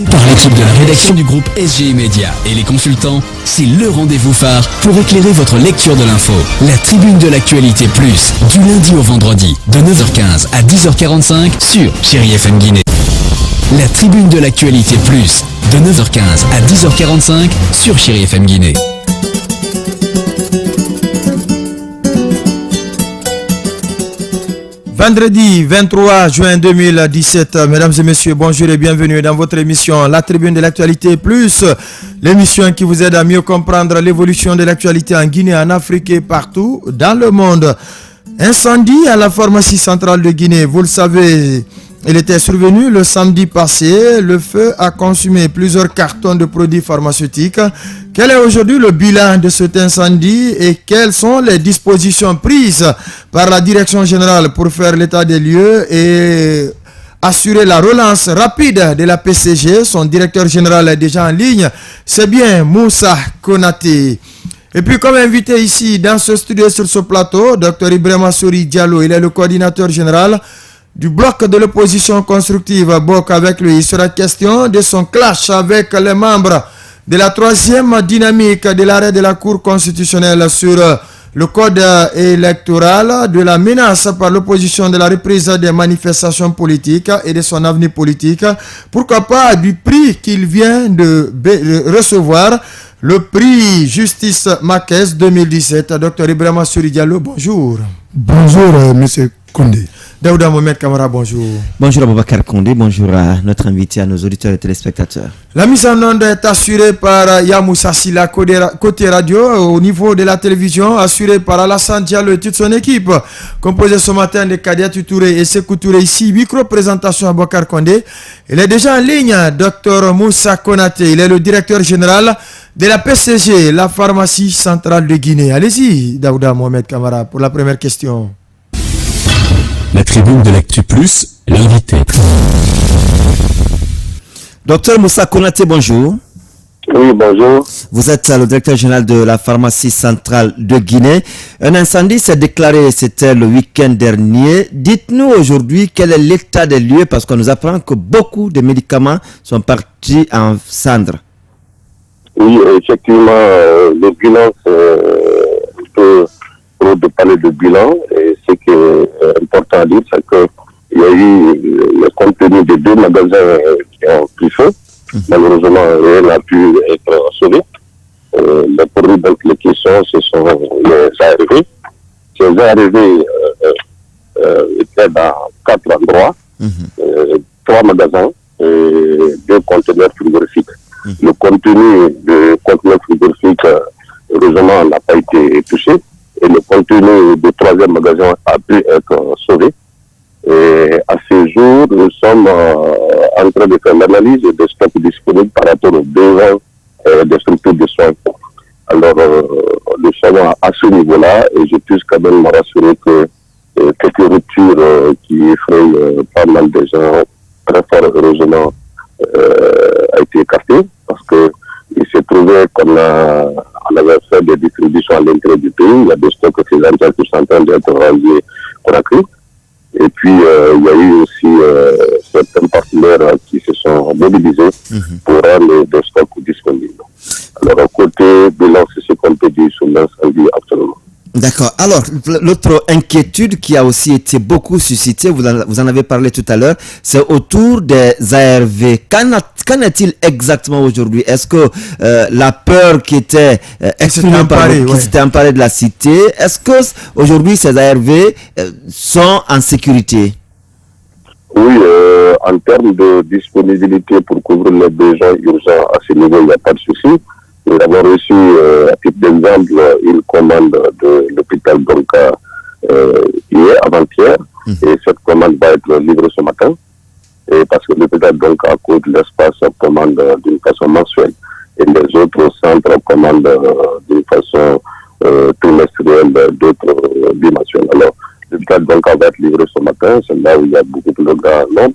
Par l'équipe de la rédaction du groupe SGI Média et les consultants, c'est le rendez-vous phare pour éclairer votre lecture de l'info. La tribune de l'actualité plus, du lundi au vendredi, de 9h15 à 10h45 sur Chérie FM Guinée. La tribune de l'actualité plus, de 9h15 à 10h45 sur Chérie FM Guinée. Vendredi 23 juin 2017, mesdames et messieurs, bonjour et bienvenue dans votre émission La Tribune de l'Actualité Plus, l'émission qui vous aide à mieux comprendre l'évolution de l'actualité en Guinée, en Afrique et partout dans le monde. Incendie à la pharmacie centrale de Guinée, vous le savez, il était survenu le samedi passé. Le feu a consumé plusieurs cartons de produits pharmaceutiques. Quel est aujourd'hui le bilan de cet incendie et quelles sont les dispositions prises par la direction générale pour faire l'état des lieux et assurer la relance rapide de la PCG? Son directeur général est déjà en ligne. C'est bien Moussa Konaté. Et puis comme invité ici dans ce studio sur ce plateau, Dr Ibrahima Souri Diallo, il est le coordinateur général du bloc de l'opposition constructive BOC. Avec lui, il sera question de son clash avec les membres de la troisième dynamique de l'arrêt de la Cour constitutionnelle sur le code électoral, de la menace par l'opposition de la reprise des manifestations politiques et de son avenir politique. Pourquoi pas du prix qu'il vient de recevoir, le prix Justice Marquez 2017. Dr Ibrahima Souri Diallo, bonjour. Bonjour, monsieur Condé. Daouda Mohamed Kamara, bonjour. Bonjour Aboubacar Condé, bonjour à notre invité, à nos auditeurs et téléspectateurs. La mise en onde est assurée par Yamoussa Silla côté radio, au niveau de la télévision, assurée par Alassane Diallo et toute son équipe, composée ce matin de Kadia Touré et Sekou Touré ici. Micro-présentation Aboubacar Condé. Il est déjà en ligne, Dr Moussa Konaté, il est le directeur général de la PCG, la pharmacie centrale de Guinée. Allez-y, Daouda Mohamed Kamara, pour la première question. La tribune de l'Actu Plus, l'invité. Docteur Moussa Konaté, bonjour. Oui, bonjour. Vous êtes le directeur général de la pharmacie centrale de Guinée. Un incendie s'est déclaré, c'était le week-end dernier. Dites-nous aujourd'hui quel est l'état des lieux, parce qu'on nous apprend que beaucoup de médicaments sont partis en cendres. Oui, effectivement, le bilan, on peut de parler de bilan, et ce qui est important à dire, c'est qu'il y a eu le contenu de 2 magasins qui ont pris feu. Malheureusement, rien n'a pu être sauvé. Les produits donc, les questions, ce sont les ARV. Ces ARV étaient dans 4 endroits, 3 magasins et 2 conteneurs frigorifiques. Le contenu de conteneurs frigorifiques, heureusement, n'a pas été touché. Et le contenu du 3e magasin a pu être sauvé. Et à ce jour, nous sommes en train de faire l'analyse des stocks disponibles par rapport aux besoins des structures de soins. Alors, nous sommes à ce niveau-là et je puisse quand même me rassurer que quelques ruptures qui effrayent pas mal de gens, très fort heureusement, a été écartée parce que il s'est trouvé qu'on avait fait des distributions à l'intérieur du pays. Il y a des stocks excédentaires qui sont en train d'être rendus Conakry. Et puis, il y a eu aussi certains partenaires qui se sont mobilisés pour rendre des stocks disponibles. Alors, à côté bilan, c'est ce qu'on peut dire sur l'incendie actuellement. D'accord. Alors, l'autre inquiétude qui a aussi été beaucoup suscitée, vous en avez parlé tout à l'heure, c'est autour des ARV. Qu'en est-il exactement aujourd'hui? Est-ce que la peur qui était exprimée par qui s'était emparée de la cité, est-ce que aujourd'hui ces ARV sont en sécurité? Oui, en termes de disponibilité pour couvrir les besoins urgents à ce niveau, il n'y a pas de souci. Nous avons reçu, à titre d'exemple, une commande de l'hôpital Donka hier, avant-hier, et cette commande va être livrée ce matin, et parce que l'hôpital Donka couvre l'espace commande d'une façon mensuelle, et les autres centres commandent d'une façon trimestrielle, d'autres bimensuelles. Alors, l'hôpital Donka va être livré ce matin, c'est là où il y a beaucoup de grands nombres.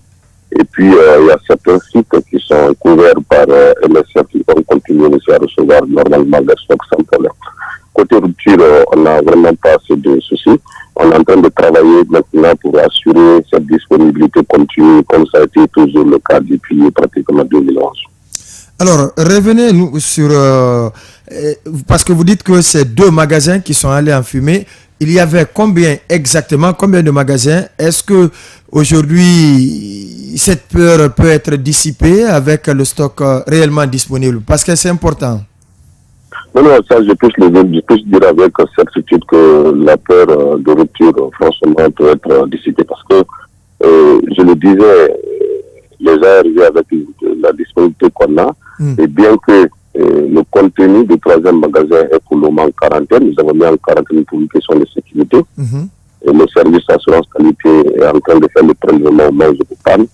Et puis, il y a certains sites qui sont couverts par MSF qui vont continuer aussi à recevoir normalement des stocks sans problème. Côté rupture, on n'a vraiment pas assez de soucis. on est en train de travailler maintenant pour assurer cette disponibilité continue, comme ça a été toujours le cas depuis pratiquement 2011. Alors, revenez-nous sur... parce que vous dites que c'est 2 magasins qui sont allés en fumée. Il y avait combien de magasins? Est-ce que aujourd'hui cette peur peut être dissipée avec le stock réellement disponible? Parce que c'est important. Non, ça je peux dire avec certitude que la peur de rupture, franchement, peut être dissipée. Parce que, je le disais, les ARV avec la disponibilité qu'on a, et bien que le contenu du 3e magasin est pour le moment en quarantaine, nous avons mis en quarantaine pour une question de sécurité. Et le service d'assurance qualité est en train de faire le prélèvement au manche de panne.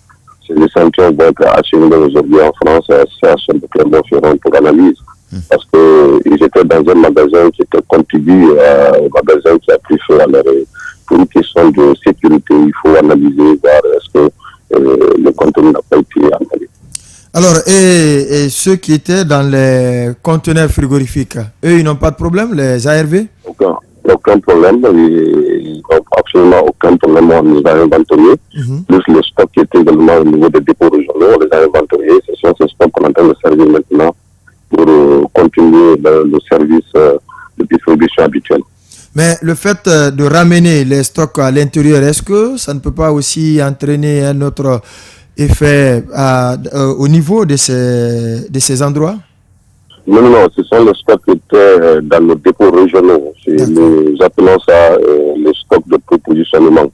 Ces échantillons vont être acheminés aujourd'hui en France à CHM de Clermont-Ferrand pour analyse. Parce qu'ils étaient dans un magasin qui était contigu au magasin qui a pris feu à l'arrêt. Pour une question de sécurité, il faut analyser, voir est-ce que le contenu n'a pas été analysé. Alors, et ceux qui étaient dans les conteneurs frigorifiques, eux, ils n'ont pas de problème, les ARV? Aucun problème, ils n'ont absolument aucun problème, on les a inventoriés. Plus le stock qui était également au niveau des dépôts régionaux, on les a inventoriés. Ce sont ces stocks qu'on est en train de servir maintenant pour continuer le service de distribution habituel. Mais le fait de ramener les stocks à l'intérieur, est-ce que ça ne peut pas aussi entraîner un autre effet au niveau de ces endroits? Non, ce sont les stocks qui étaient dans nos dépôts régionaux. Nous appelons ça les stocks de prépositionnement.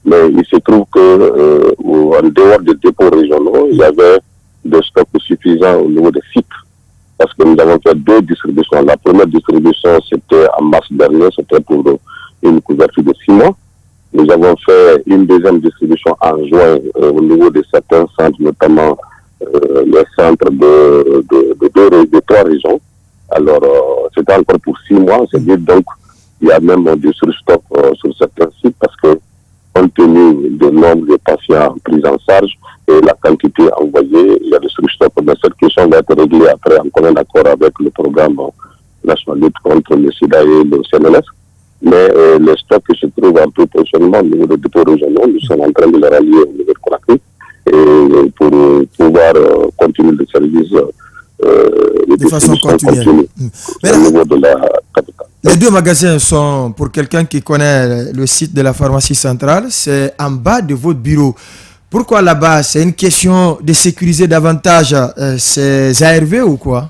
Mais il se trouve que en dehors des dépôts régionaux, il y avait des stocks suffisants au niveau des sites. Parce que nous avons fait 2 distributions. La première distribution, c'était en mars dernier, c'était pour une couverture de 6 mois. Nous avons fait une deuxième distribution en juin au niveau de certains centres, notamment les centres de 3 régions. Alors, c'était encore pour 6 mois. C'est-à-dire donc, il y a même du surstock sur certains sites parce que, compte tenu du nombre de patients pris en charge et la quantité envoyée, il y a des surstock. Mais cette question va être réglée après en commun accord avec le programme national de lutte contre le sida et le CNLS. Mais les stocks qui se trouvent en tout positionnement au niveau des dépôts régionaux, nous sommes en train de les rallier au niveau de Conakry et pour pouvoir continuer le service de façon continue. Au niveau de la capitale. Les 2 magasins sont, pour quelqu'un qui connaît le site de la pharmacie centrale, c'est en bas de votre bureau. Pourquoi là-bas? C'est une question de sécuriser davantage ces ARV ou quoi?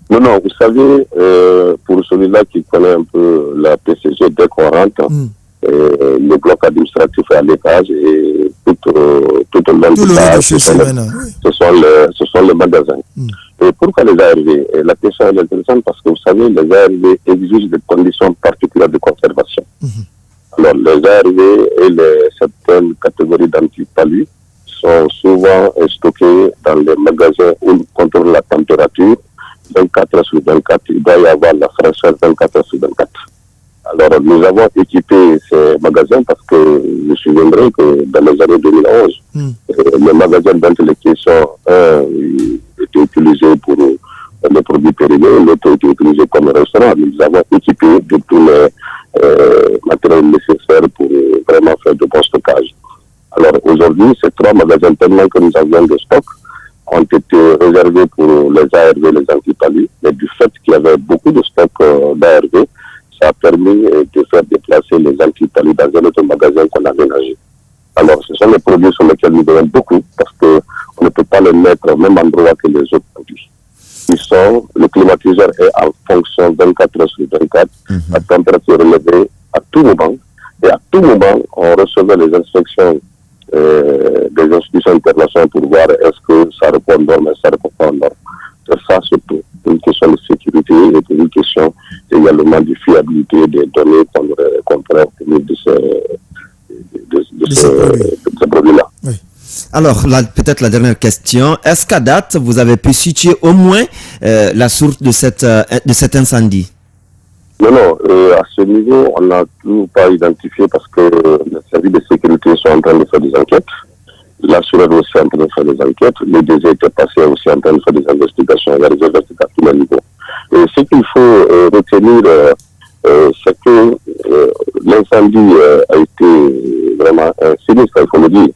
Non, vous savez, pour celui-là qui connaît un peu la PCG, dès qu'on rentre, le bloc administratif est à l'étage et tout au long du page, ce sont les magasins. Et pourquoi les ARV? La question est intéressante parce que vous savez, les ARV exigent des conditions particulières de conservation. Alors, les ARV et certaines catégories d'antipalus sont souvent stockés dans les magasins où on contrôle la température 24 heures sur 24. Il doit y avoir la fraîcheur 24 heures sur 24. Alors, nous avons équipé ces magasins parce que je me souviendrai que dans les années 2011, le magasin dont il est question, était utilisé pour les produits périmés, l'autre était utilisé comme restaurant. Nous avons équipé de tous les matériels nécessaires pour vraiment faire de bon stockage. Alors, aujourd'hui, ces 3 magasins tellement que nous avions de stock ont été réservés pour les ARV, les antipalus, mais du fait qu'il y avait beaucoup de stock d'ARV, ça a permis de faire déplacer les antipalus dans un autre magasin qu'on a aménagé. Alors, ce sont les produits sur lesquels nous devons beaucoup parce qu'on ne peut pas les mettre au même endroit que les autres produits. Le climatiseur est en fonction 24 heures sur 24, la température relevée à tout moment, et à tout moment, on recevait les instructions des institutions internationales pour voir est-ce que ça répond aux normes, ça répond pas aux normes. C'est ça surtout, une question de sécurité et une question également de fiabilité des données qu'on pourrait obtenir de ces produits-là. Oui. Alors, peut-être la dernière question. Est-ce qu'à date, vous avez pu situer au moins la source de cet incendie? Non, à ce niveau, on n'a toujours pas identifié parce que les services de sécurité sont en train de faire des enquêtes. L'assureur aussi est en train de faire des enquêtes. Le DG était passé aussi en train de faire des investigations. Il y a des investigations à tous les niveaux. Et ce qu'il faut retenir, c'est que l'incendie a été vraiment un sinistre, il faut le dire.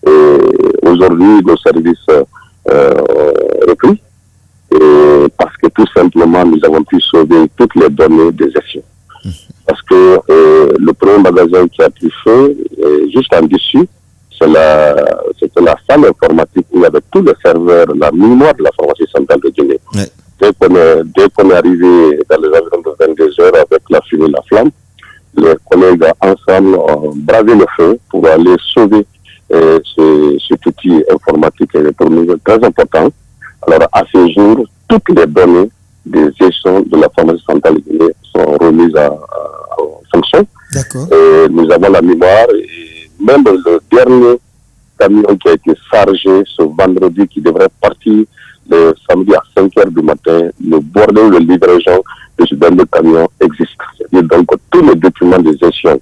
Et aujourd'hui, nos services ont repris. Et parce que tout simplement, nous avons pu sauver toutes les données des gestions. Parce que le premier magasin qui a pris feu, juste en dessus, c'était la salle informatique où il y avait tous les serveurs, la mémoire de la pharmacie centrale de Guinée. Ouais. Dès qu'on est arrivé dans les environs de 22 heures avec la fumée et la flamme, les collègues ensemble ont bravé le feu pour aller sauver cet outil informatique et pour nous très important. Alors à ce jour, toutes les données des gestions de la pharmacie centrale de Guinée sont remises en fonction. D'accord. Nous avons la mémoire et même le dernier camion qui a été chargé ce vendredi qui devrait partir le samedi à 5h du matin, le bordel de livraison de ce dernier camion existe. C'est-à-dire donc tous les documents de gestion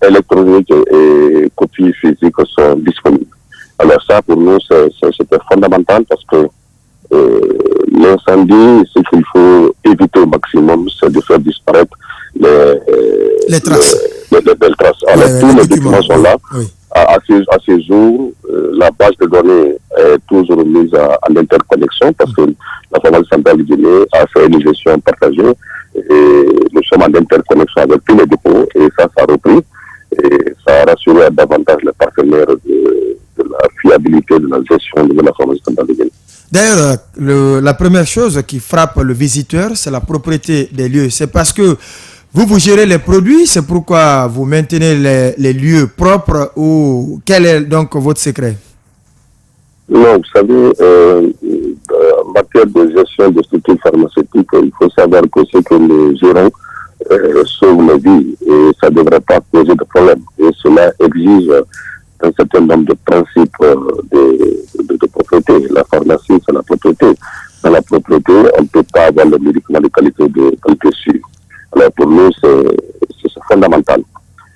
électroniques et copies physiques sont disponibles. Alors ça pour nous c'était fondamental parce que l'incendie, ce qu'il faut éviter au maximum, c'est de faire disparaître les traces. Les traces. Alors tous les documents sont là. Oui. À ce jour, la base de données est toujours mise en interconnexion parce que la pharmacie centrale de Guinée a fait une gestion partagée et nous sommes en interconnexion avec tous les dépôts et ça a repris et ça a rassuré davantage les partenaires de la fiabilité de la gestion de la pharmacie centrale de Guinée. D'ailleurs, la première chose qui frappe le visiteur, c'est la propriété des lieux. C'est parce que vous gérez les produits, c'est pourquoi vous maintenez les lieux propres ou quel est donc votre secret? Non, vous savez, en matière de gestion de structures pharmaceutiques, il faut savoir que ce que nous gérons sauve les vies et ça ne devrait pas poser de problème. Et cela exige un certain nombre de principes de propriété. La pharmacie, c'est la propriété. Dans la propriété, on ne peut pas avoir le médicament de qualité sûre. Alors pour nous, c'est fondamental.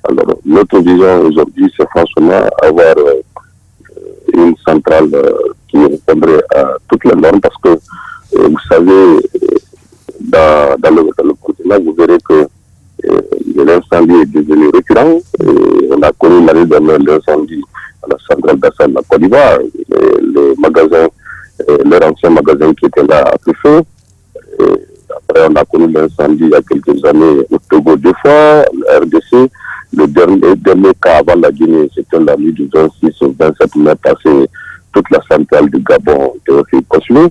Alors notre vision aujourd'hui, c'est franchement avoir une centrale qui répondrait à toutes les normes parce que vous savez, dans le continent, vous verrez que l'incendie est devenu récurrent. On a connu l'année dernière l'incendie à la centrale d'achat de la Côte d'Ivoire. Le magasin, leur ancien magasin qui était là a pris feu. Après, on a connu l'incendie il y a quelques années au Togo 2 fois, la RDC. Le dernier cas avant la Guinée, c'était la nuit du 26 au 27 mai passé, toute la centrale du Gabon était consumée.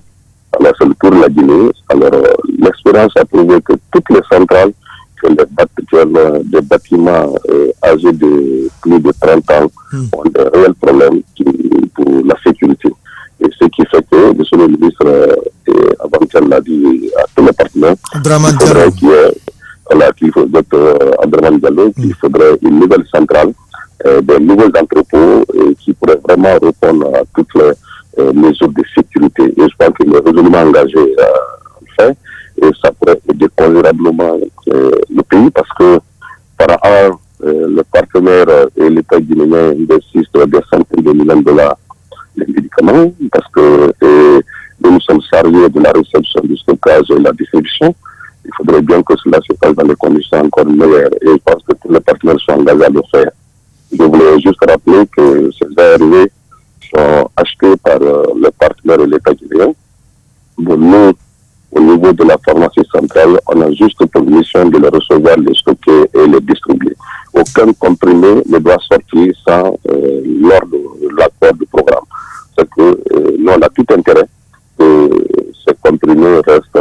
Alors, c'est le tour de la Guinée. Alors, l'expérience a prouvé que toutes les centrales, que des bâtiments âgés de plus de 30 ans ont des réels problèmes pour la sécurité. Et ce qui fait que, monsieur le ministre, avant-hier l'a dit à tous les partenaires, qu'il faudrait une nouvelle centrale, des nouveaux entrepôts qui pourraient vraiment répondre à toutes les mesures de sécurité. Et je pense qu'il est résolument engagé à le faire. Et ça pourrait aider considérablement le pays parce que par an, le partenaire et l'État guinéen investissent des centaines de millions de dollars les médicaments parce que nous sommes chargés de la réception, du stockage et de la distribution. Il faudrait bien que cela se fasse dans des conditions encore meilleures et je pense que tous les partenaires sont engagés à le faire. Je voulais juste rappeler que ces ARV sont achetés par les partenaires et l'État guinéen. Bon, nous, au niveau de la pharmacie centrale, on a juste pour mission de les recevoir, les stocker et les distribuer. Aucun comprimé ne doit sortir sans l'accord du programme. C'est que nous, on a tout intérêt que ces comprimés restent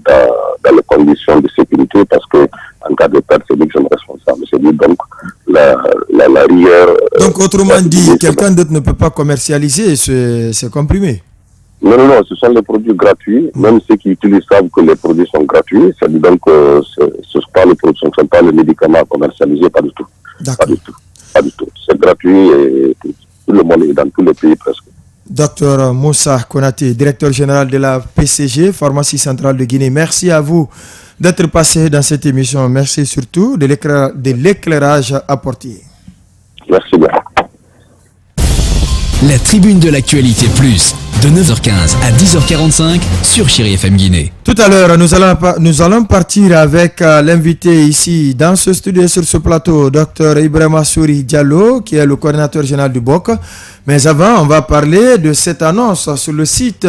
dans les conditions de sécurité parce que en cas de perte, c'est nous qui sommes responsables. C'est dit donc la rigueur. Donc, autrement dit, quelqu'un d'autre ne peut pas commercialiser ces comprimés? Non, ce sont les produits gratuits. Même ceux qui utilisent savent que les produits sont gratuits. Ça dit donc que ce ne sont pas les médicaments commercialisés, pas du tout. Pas du tout. C'est gratuit et tout le monde est dans tous les pays presque. Docteur Moussa Konaté, directeur général de la PCG, Pharmacie Centrale de Guinée. Merci à vous d'être passé dans cette émission. Merci surtout de l'éclairage apporté. Merci bien. La tribune de l'actualité plus, de 9h15 à 10h45 sur Chéri FM Guinée. Tout à l'heure, nous allons partir avec l'invité ici dans ce studio, sur ce plateau, Dr Ibrahima Souri Diallo, qui est le coordinateur général du BOC. Mais avant, on va parler de cette annonce sur le site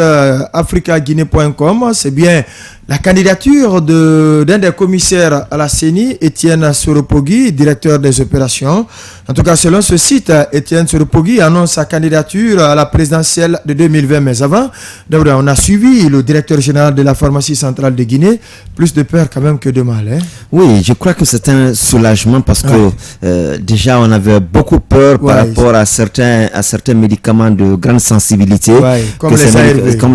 africaguinée.com. C'est bien la candidature d'un des commissaires à la CENI, Étienne Soropogui, directeur des opérations. En tout cas, selon ce site, Étienne Soropogui annonce sa candidature à la présidentielle de 2020. Mais avant, on a suivi le directeur général de la pharmacie centrale de Guinée. Plus de peur quand même que de mal. Hein? Oui, je crois que c'est un soulagement parce que déjà, on avait beaucoup peur par rapport à certains médicaments de grande sensibilité, comme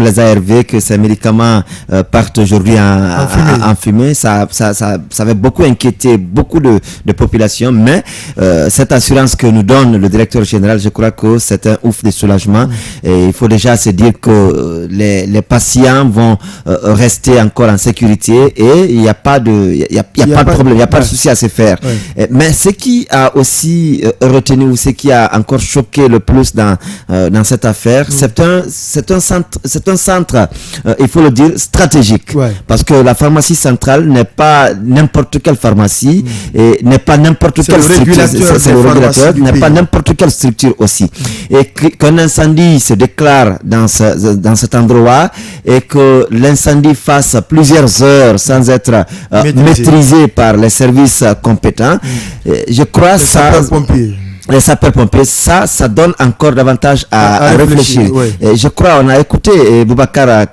les ARV, que ces médicaments partent aujourd'hui en fumée. Ça avait beaucoup inquiété beaucoup de populations, mais cette assurance que nous donne le directeur général, je crois que c'est un ouf de soulagement. Et il faut déjà se dire que les patients vont rester encore en sécurité et il n'y a pas de problème, il n'y a pas de souci à se faire. Mais ce qui a aussi retenu ou ce qui a encore choqué le plus dans cette affaire, c'est un centre, il faut le dire, stratégique. Parce que la pharmacie centrale n'est pas n'importe quelle pharmacie et n'est pas n'importe quelle structure. C'est le régulateur, n'est pas n'importe quelle structure aussi. Et qu'un incendie se déclare dans cet endroit et que l'incendie fasse plusieurs heures sans être maîtrisé par les services compétents, je crois les sapeurs-pompiers, ça donne encore davantage à réfléchir. Et je crois, on a écouté Boubacar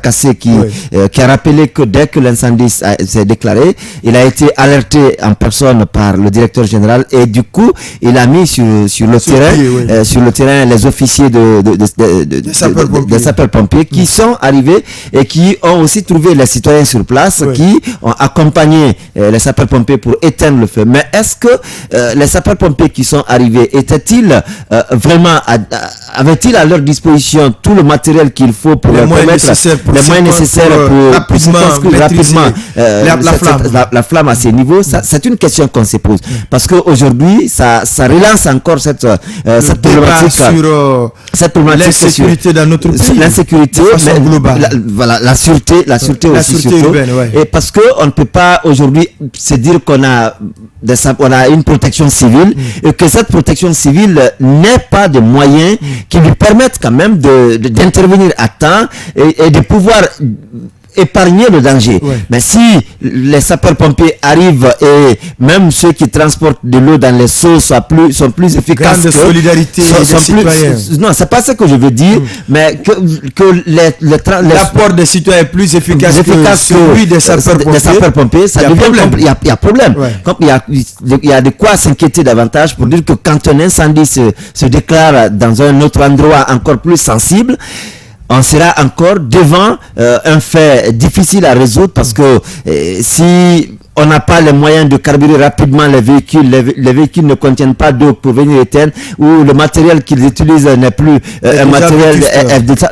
Kassé qui a rappelé que dès que l'incendie s'est déclaré, il a été alerté en personne par le directeur général et du coup, il a mis sur le terrain les officiers des sapeurs-pompiers qui sont arrivés et qui ont aussi trouvé les citoyens sur place, qui ont accompagné les sapeurs-pompiers pour éteindre le feu. Mais est-ce que les sapeurs-pompiers qui sont arrivés, étaient-ils vraiment, avaient-ils à leur disposition tout le matériel qu'il faut pour les moyens nécessaires pour rapidement la flamme à ces niveaux? C'est une question qu'on se pose. Parce qu'aujourd'hui, ça relance encore cette problématique sur l'insécurité dans notre pays. L'insécurité, la sûreté aussi surtout. Et parce qu'on ne peut pas aujourd'hui se dire qu'on a une protection civile et que cette protection civile n'ait pas de moyens qui lui permettent quand même d'intervenir à temps et de pouvoir épargner le danger. Mais si les sapeurs-pompiers arrivent et même ceux qui transportent de l'eau dans les seaux sont plus efficaces, grande solidarité des citoyens. Non, c'est pas ce que je veux dire, mais que l'apport des citoyens est plus efficace que celui des sapeurs-pompiers, ça devient il y a problème. Il y a de quoi s'inquiéter davantage pour dire que quand un incendie se déclare dans un autre endroit encore plus sensible, on sera encore devant un fait difficile à résoudre parce que si on n'a pas les moyens de carburer rapidement les véhicules ne contiennent pas d'eau pour venir éteindre, ou le matériel qu'ils utilisent n'est plus un matériel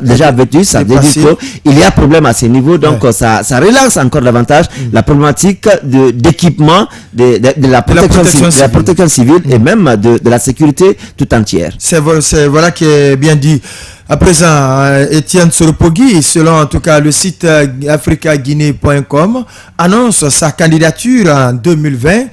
déjà vétusté, ça veut dire qu'il y a problème à ce niveau, donc ça relance encore davantage la problématique d'équipement de la protection civile et même de la sécurité tout entière. C'est voilà qui est bien dit. À présent, Étienne Soropogui, selon en tout cas le site africaguinée.com, annonce sa candidature en 2020.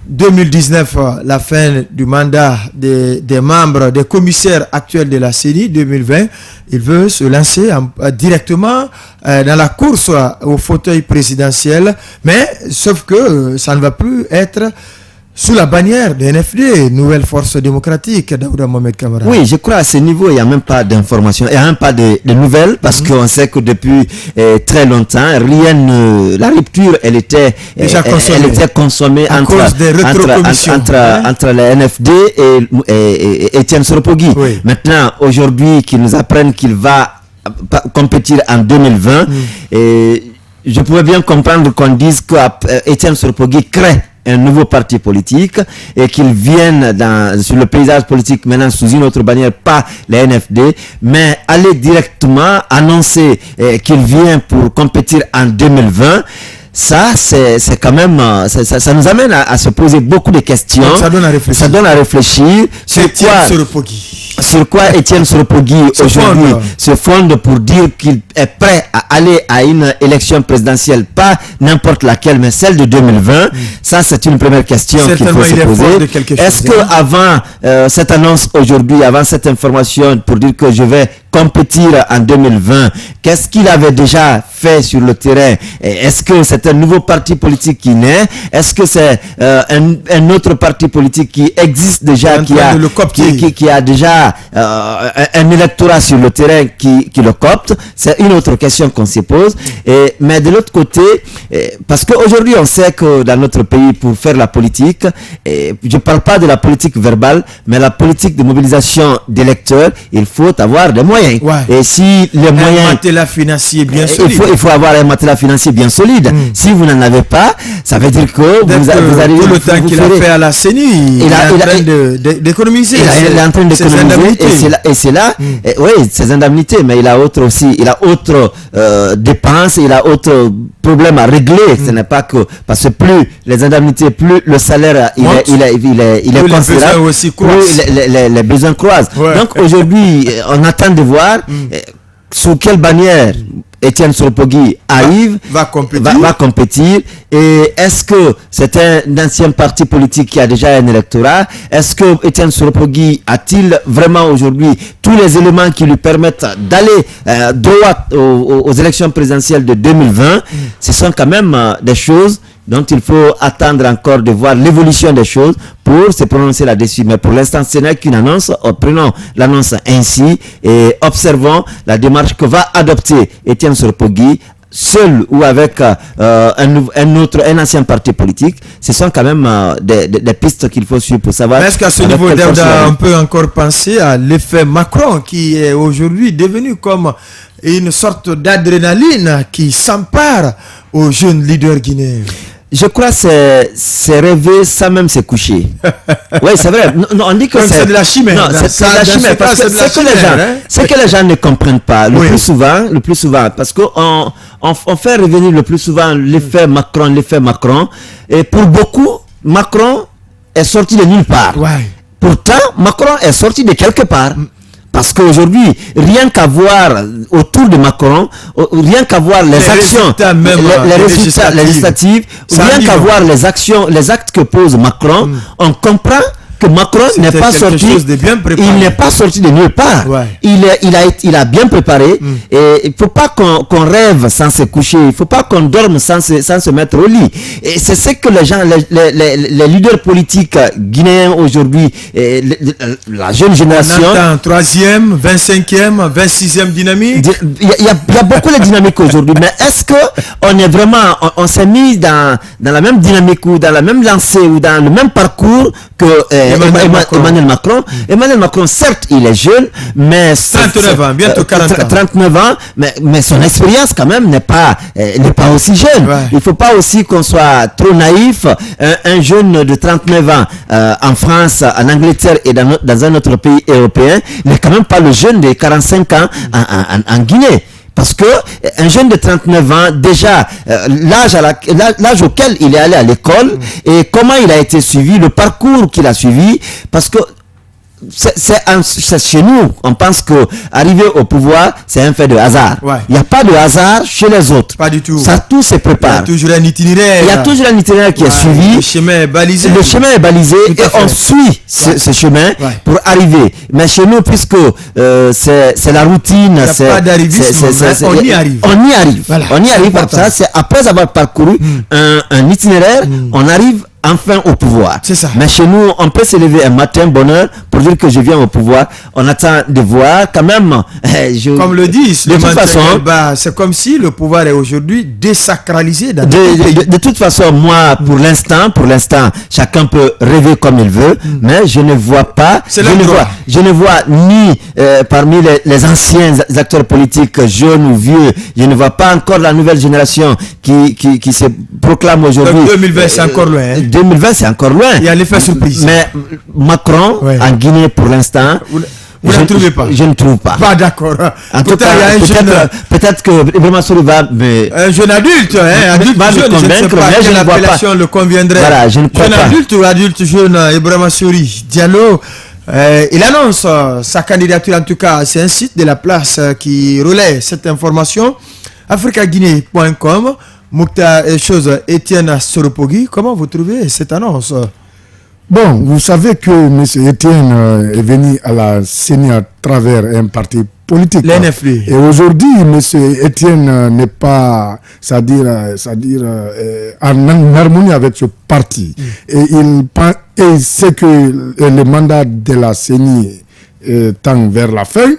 2019, la fin du mandat des membres, des commissaires actuels de la CENI. 2020, il veut se lancer directement dans la course au fauteuil présidentiel, mais sauf que ça ne va plus être sous la bannière de NFD, Nouvelle Force Démocratique, Daouda Mohamed Kamara. Oui, je crois à ce niveau, il n'y a même pas d'informations, il n'y a même pas de nouvelles, parce qu'on sait que depuis très longtemps, la rupture, elle était consommée entre la NFD et Étienne Soropogui. Maintenant, aujourd'hui, qu'ils nous apprennent qu'il va compétir en 2020, et je pourrais bien comprendre qu'on dise qu'Étienne Soropogui crée un nouveau parti politique et qu'ils viennent sur le paysage politique maintenant sous une autre bannière, pas les NFD, mais aller directement annoncer qu'il vient pour compétir en 2020, ça c'est quand même ça nous amène à se poser beaucoup de questions. Donc, ça donne à réfléchir. Sur quoi sur quoi Etienne Soropogui aujourd'hui se fonde pour dire qu'il est prêt à aller à une élection présidentielle, pas n'importe laquelle, mais celle de 2020. Ça, c'est une première question qu'il faut se poser. Est-ce que avant cette annonce aujourd'hui, avant cette information pour dire que je vais compétir en 2020, qu'est-ce qu'il avait déjà fait sur le terrain? Est-ce que c'est un nouveau parti politique qui naît? Est-ce que c'est un autre parti politique qui existe déjà, qui a déjà un électorat sur le terrain qui le copte? C'est une autre question qu'on se pose. Mais de l'autre côté, parce qu'aujourd'hui on sait que dans notre pays, pour faire la politique, je ne parle pas de la politique verbale, mais la politique de mobilisation d'électeurs, il faut avoir des moyens. Ouais. Et si les moyens, un matelas financier bien solide. Il faut avoir un matelas financier bien solide. Si vous n'en avez pas, ça veut dire que vous arrivez. Tout le temps qu'il a fait à la CENI, il est en train d'économiser. Il est en train d'économiser. Et c'est là, oui, ces indemnités, mais il a autre dépenses, il a autre problème à régler. Ce n'est pas que parce que plus les indemnités, plus le salaire il est considérable, plus les besoins croisent. Ouais. Donc aujourd'hui, on attend de voir sous quelle bannière Etienne Soropogui arrive, va compétir. Et est-ce que c'est un ancien parti politique qui a déjà un électorat? Est-ce que Etienne Soropogui a-t-il vraiment aujourd'hui tous les éléments qui lui permettent d'aller droit aux élections présidentielles de 2020? Ce sont quand même des choses dont il faut attendre encore de voir l'évolution des choses pour se prononcer là-dessus. Mais pour l'instant, ce n'est qu'une annonce. Prenons l'annonce ainsi et observons la démarche que va adopter Etienne Soropogui, seul ou avec un ancien parti politique. Ce sont quand même des pistes qu'il faut suivre pour savoir. Est-ce qu'à ce niveau, on peut encore penser à l'effet Macron qui est aujourd'hui devenu comme une sorte d'adrénaline qui s'empare aux jeunes leaders guinéens? Je crois que c'est rêver sans même se coucher. Oui, c'est vrai. Non, on dit que c'est de la chimère. Non, c'est de la chimère parce que c'est que les gens ne comprennent pas le plus souvent, parce qu'on fait revenir le plus souvent l'effet Macron. Et pour beaucoup, Macron est sorti de nulle part. Ouais. Pourtant, Macron est sorti de quelque part. Parce qu'aujourd'hui, rien qu'à voir autour de Macron, rien qu'à voir les actions, les résultats législatifs, rien qu'à voir les actes que pose Macron, on comprend que Macron n'est pas sorti. Il n'est pas sorti de nulle part. Ouais. Il a bien préparé. Et il ne faut pas qu'on rêve sans se coucher. Il ne faut pas qu'on dorme sans se mettre au lit. Et c'est ce que les gens, les leaders politiques guinéens aujourd'hui, la jeune génération. On entend 3e, 25e, 26e dynamique. Il y a beaucoup de dynamiques aujourd'hui. Mais est-ce que on s'est mis dans la même dynamique ou dans la même lancée ou dans le même parcours que Emmanuel Macron. Emmanuel Macron, certes, il est jeune, mais 39 ans, bientôt 40 ans. 39 ans, mais son expérience quand même n'est pas aussi jeune. Ouais. Il ne faut pas aussi qu'on soit trop naïf. Un jeune de 39 ans en France, en Angleterre et dans un autre pays européen n'est quand même pas le jeune de 45 ans en Guinée. Parce que un jeune de 39 ans, déjà, l'âge auquel il est allé à l'école et comment il a été suivi, le parcours qu'il a suivi, parce que c'est chez nous, on pense que arriver au pouvoir, c'est un fait de hasard. Ouais. Il n'y a pas de hasard chez les autres. Pas du tout. Ça, tout se prépare. Il y a toujours un itinéraire. Il y a toujours un itinéraire qui est suivi. Le chemin est balisé. Le chemin est balisé et on suit ce chemin pour arriver. Mais chez nous, puisque c'est la routine, il n'y a pas d'arrivisme, on y arrive. On y arrive. Voilà. On y arrive comme ça. C'est après avoir parcouru un itinéraire, on arrive enfin au pouvoir. C'est ça. Mais chez nous, on peut se lever un matin, bonheur, pour dire que je viens au pouvoir. On attend de voir quand même. Comme le disent, de toute façon, c'est comme si le pouvoir est aujourd'hui désacralisé. De toute façon, moi, pour l'instant, chacun peut rêver comme il veut, mais je ne vois pas. Je ne vois ni parmi les anciens acteurs politiques, jeunes ou vieux, je ne vois pas encore la nouvelle génération qui se proclame aujourd'hui. 2020, c'est encore loin. 2020, c'est encore loin. Il y a l'effet surprise. Mais Macron, en Guinée, pour l'instant, vous ne trouvez pas? Je ne trouve pas. Pas d'accord. En tout cas, peut-être que vraiment va un jeune adulte, adulte jeune, je ne sais pas quelle appellation le conviendrait. Voilà, je ne crois pas. Jeune adulte ou adulte jeune, Ibrahima Souri Diallo, Il annonce sa candidature, en tout cas, c'est un site de la place qui relaie cette information. africaguinée.com. Moukta Étienne Soropogui, comment vous trouvez cette annonce? Bon, vous savez que M. Étienne est venu à la CENI à travers un parti politique. L'NFD. Et aujourd'hui, M. Étienne n'est pas, c'est-à-dire en harmonie avec ce parti. Et il sait que le mandat de la CENI tend vers la fin.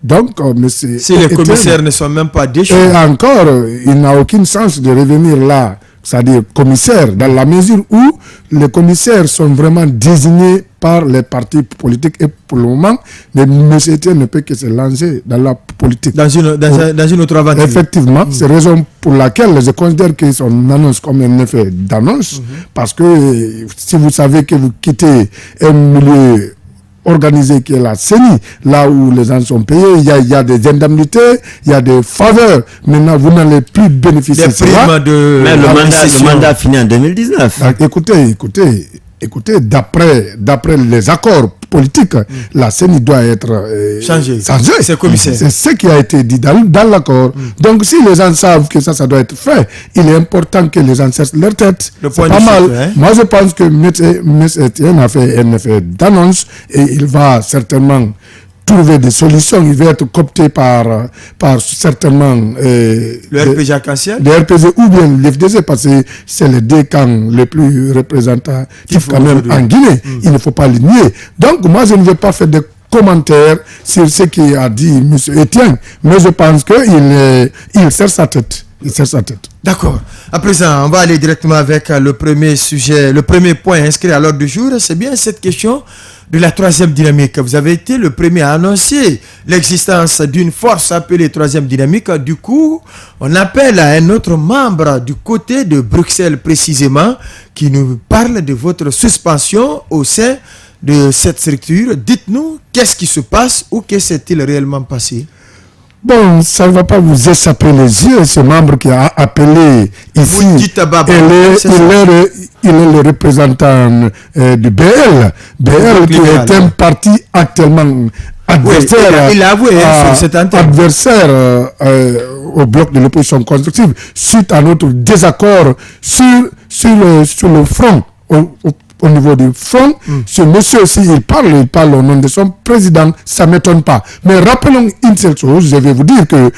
Donc, M. Si les commissaires ne sont même pas déchus. Et encore, il n'a aucun sens de revenir là, c'est-à-dire commissaire, dans la mesure où les commissaires sont vraiment désignés par les partis politiques et pour le moment, M. Étienne ne peut que se lancer dans la politique. Dans une autre aventure. Effectivement, c'est la raison pour laquelle je considère que son annonce comme un effet d'annonce, parce que si vous savez que vous quittez un milieu organisé qui est la CENI, là où les gens sont payés, il y a des indemnités, il y a des faveurs. Maintenant, vous n'allez plus bénéficier de cela. Mais le mandat finit en 2019. Donc, écoutez, d'après les accords politiques, la CENI doit être changée. C'est commissaire. C'est ce qui a été dit dans l'accord. Donc, si les gens savent que ça doit être fait, il est important que les gens cessent leur tête. C'est pas mal. Moi, je pense que M. Étienne a fait un effet d'annonce et il va certainement trouver des solutions. Il va être coopté par certainement le RPG arc-en-ciel, le RPG ou bien l'FDC, parce que c'est les deux camps les plus représentatifs quand même en Guinée. Il ne faut pas les nier. Donc moi je ne vais pas faire de commentaires sur ce qu'a dit M. Étienne, mais je pense qu'il serre sa tête. D'accord. À présent, on va aller directement avec le premier sujet, le premier point inscrit à l'ordre du jour. C'est bien cette question de la troisième dynamique. Vous avez été le premier à annoncer l'existence d'une force appelée troisième dynamique. Du coup, on appelle à un autre membre du côté de Bruxelles précisément qui nous parle de votre suspension au sein de cette structure. Dites-nous, qu'est-ce qui se passe ou qu'est-ce qui s'est-il réellement passé? Bon, ça ne va pas vous échapper les yeux, ce membre qui a appelé ici. Vous dites à Baba, il est le représentant du BL. BL qui est un parti actuellement adversaire, il a avoué, sur cette adversaire au bloc de l'opposition constructive suite à notre désaccord sur le front. Au niveau du front, ce monsieur aussi, il parle au nom de son président, ça ne m'étonne pas. Mais rappelons une seule chose, je vais vous dire que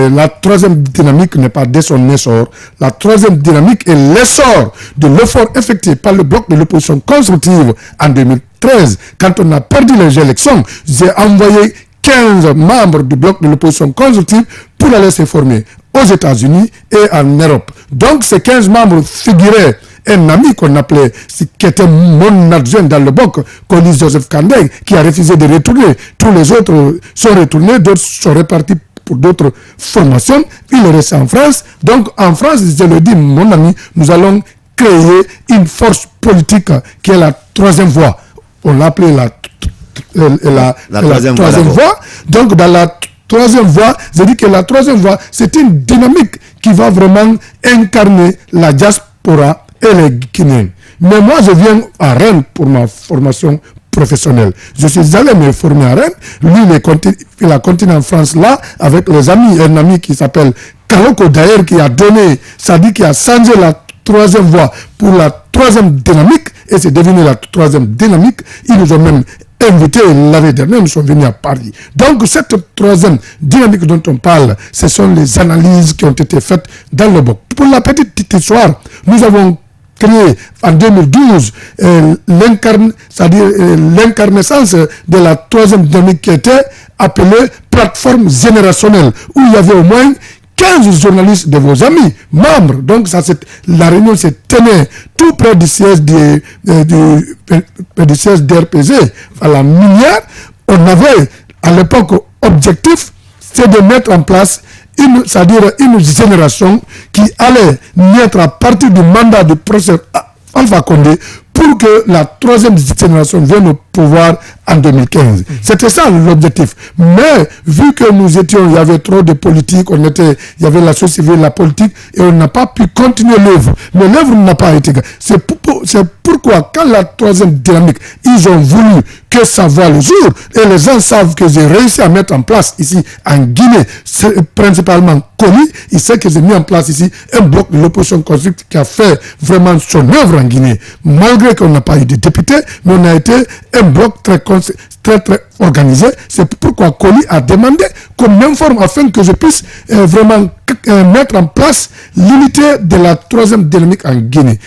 la troisième dynamique n'est pas dès son essor. La troisième dynamique est l'essor de l'effort effectué par le bloc de l'opposition constructive en 2013. Quand on a perdu les élections, j'ai envoyé 15 membres du bloc de l'opposition constructive pour aller se former aux États-Unis et en Europe. Donc ces 15 membres figuraient un ami qu'on appelait, qui était mon adjoint dans le bloc, Colis Joseph Kandeng, qui a refusé de retourner. Tous les autres sont retournés, d'autres sont répartis pour d'autres formations. Il est resté en France. Donc en France, je le dis, mon ami, nous allons créer une force politique qui est la troisième voie. On l'appelait la troisième voie. Donc dans la troisième voie, je dis que la troisième voie, c'est une dynamique qui va vraiment incarner la diaspora et les Guinéens. Mais moi, je viens à Rennes pour ma formation professionnelle. Je suis allé me former à Rennes. Lui, il a continué en France là, avec les amis, un ami qui s'appelle Kaloko d'ailleurs, qui a donné, ça dit qu'il a changé la troisième voie pour la troisième dynamique, et c'est devenu la troisième dynamique. Ils nous ont même invités l'année dernière, nous sommes venus à Paris. Donc cette troisième dynamique dont on parle, ce sont les analyses qui ont été faites dans le bloc. Pour la petite histoire, nous avons créé en 2012 l'incarnation de la troisième dynamique qui était appelée plateforme générationnelle, où il y avait au moins 15 journalistes de vos amis, membres. Donc la réunion s'est tenue tout près du siège d'RPG à la Minière. On avait à l'époque objectif, c'est de mettre en place une génération qui allait naître à partir du mandat du professeur Alpha Condé pour que la troisième génération vienne au pouvoir en 2015. C'était ça l'objectif. Mais vu que nous étions, il y avait trop de politique, il y avait la société civile, la politique, et on n'a pas pu continuer l'œuvre. Mais l'œuvre n'a pas été. C'est pourquoi, quand la troisième dynamique, ils ont voulu que ça voit le jour, et les gens savent que j'ai réussi à mettre en place ici, en Guinée, c'est principalement connu, il sait que j'ai mis en place ici un bloc de l'opposition constructive qui a fait vraiment son œuvre en Guinée. Malgré qu'on n'a pas eu de députés, mais on a été un bloc très organisé. C'est pourquoi Koli a demandé qu'on m'informe afin que je puisse vraiment mettre en place l'unité de la troisième dynamique en Guinée.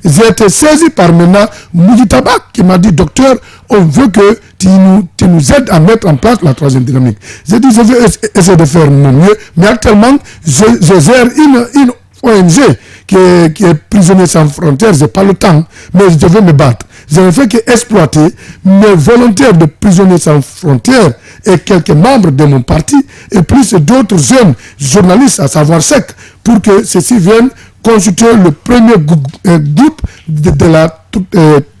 J'ai été saisi par maintenant Mouditaba qui m'a dit, docteur, on veut que tu nous aides à mettre en place la troisième dynamique. J'ai dit, je vais essayer de faire mon mieux, mais actuellement, je gère une ONG qui est prisonnier sans frontières, je n'ai pas le temps, mais je vais me battre. Je ne fais qu'exploiter mes volontaires de prisonniers sans frontières et quelques membres de mon parti, et plus d'autres jeunes journalistes, à savoir SEC, pour que ceux-ci viennent constituer le premier groupe de la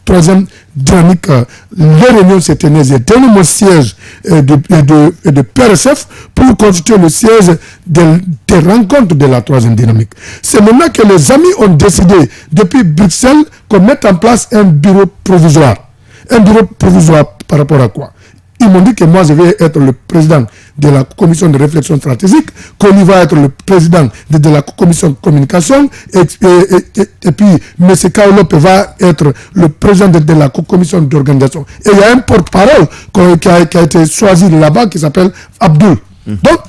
troisième dynamique. Les réunions s'est tenues. J'ai donné mon siège de PRSF pour constituer le siège des rencontres de la troisième dynamique. C'est maintenant que les amis ont décidé, depuis Bruxelles, qu'on mette en place un bureau provisoire. Un bureau provisoire par rapport à quoi? Ils m'ont dit que moi, je vais être le président de la commission de réflexion stratégique, qu'on va être le président de la commission de communication, et puis M. Kaolop va être le président de la commission d'organisation. Et il y a un porte-parole qui a été choisi là-bas qui s'appelle Abdul. Donc,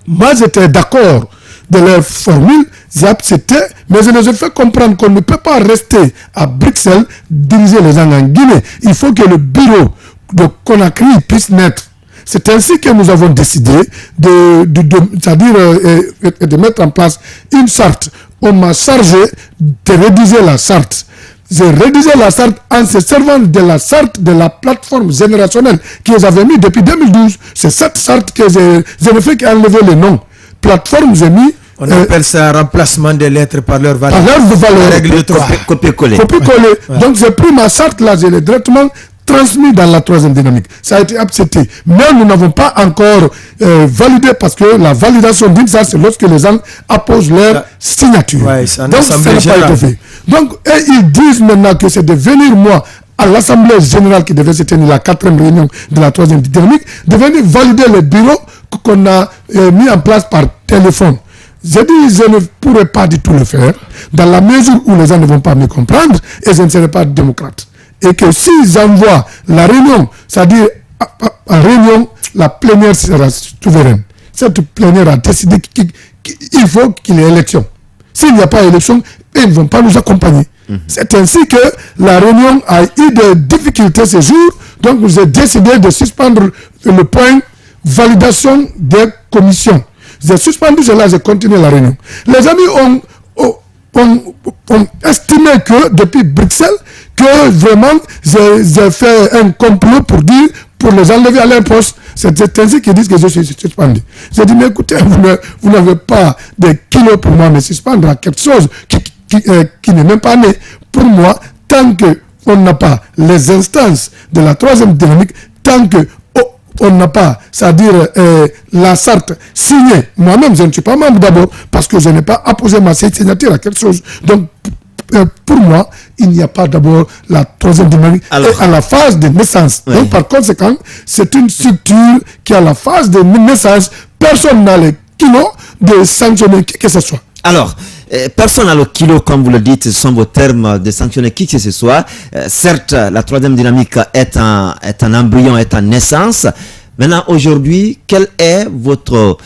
moi, j'étais d'accord de leur formule, j'ai accepté, mais je les ai fait comprendre qu'on ne peut pas rester à Bruxelles, diriger les gens en Guinée. Il faut que le bureau de Conakry puisse naître. C'est ainsi que nous avons décidé de mettre en place une charte. On m'a chargé de rédiger la charte. J'ai rédigé la charte en se servant de la charte de la plateforme générationnelle qu'ils avaient mis depuis 2012. C'est cette charte que je ne fais qu'enlever le nom. Plateforme, j'ai mis. On appelle ça remplacement des lettres par leur valeur. Par leur valeur. Règle de 3. Copier-coller. Copier-coller. Ouais. Donc j'ai pris ma charte là, je l'ai directement transmis dans la troisième dynamique. Ça a été accepté. Mais nous n'avons pas encore validé parce que la validation d'une charte, c'est lorsque les gens apposent leur signature. Ouais, donc ça n'a pas été fait. Donc, et ils disent maintenant que c'est de venir, moi, à l'Assemblée générale qui devait se tenir la 4e réunion de la troisième dynamique, de venir valider le bureau qu'on a mis en place par téléphone. J'ai dit, je ne pourrais pas du tout le faire, dans la mesure où les gens ne vont pas me comprendre, et je ne serai pas démocrate. Et que s'ils envoient la réunion, c'est-à-dire en réunion, la plénière sera souveraine. Cette plénière a décidé qu'il faut qu'il y ait élection. S'il n'y a pas élection, ils ne vont pas nous accompagner. C'est ainsi que la réunion a eu des difficultés ce jour, donc j'ai décidé de suspendre le point validation des commissions. J'ai suspendu cela, j'ai continué la réunion. Les amis ont estimé que depuis Bruxelles, que vraiment j'ai fait un complot pour les enlever à leur poste. C'est ainsi qu'ils disent que je suis suspendu. J'ai dit, mais écoutez, vous n'avez pas de kilos pour moi me suspendre à quelque chose qui n'est même pas né. Pour moi, tant qu'on n'a pas les instances de la troisième dynamique, tant que on n'a pas, c'est-à-dire la charte signée. Moi-même, je ne suis pas membre d'abord parce que je n'ai pas apposé ma signature à quelque chose. Donc, pour moi, il n'y a pas d'abord la troisième dynamique à la phase de naissance. Oui. Donc, par conséquent, c'est une structure qui, à la phase de naissance, personne n'a le kilo de sanctionner qui que ce soit. Alors, personne n'a le kilo, comme vous le dites, ce sont vos termes de sanctionner qui que ce soit. Certes, la troisième dynamique est un embryon, est en naissance. Maintenant, aujourd'hui, quel est votre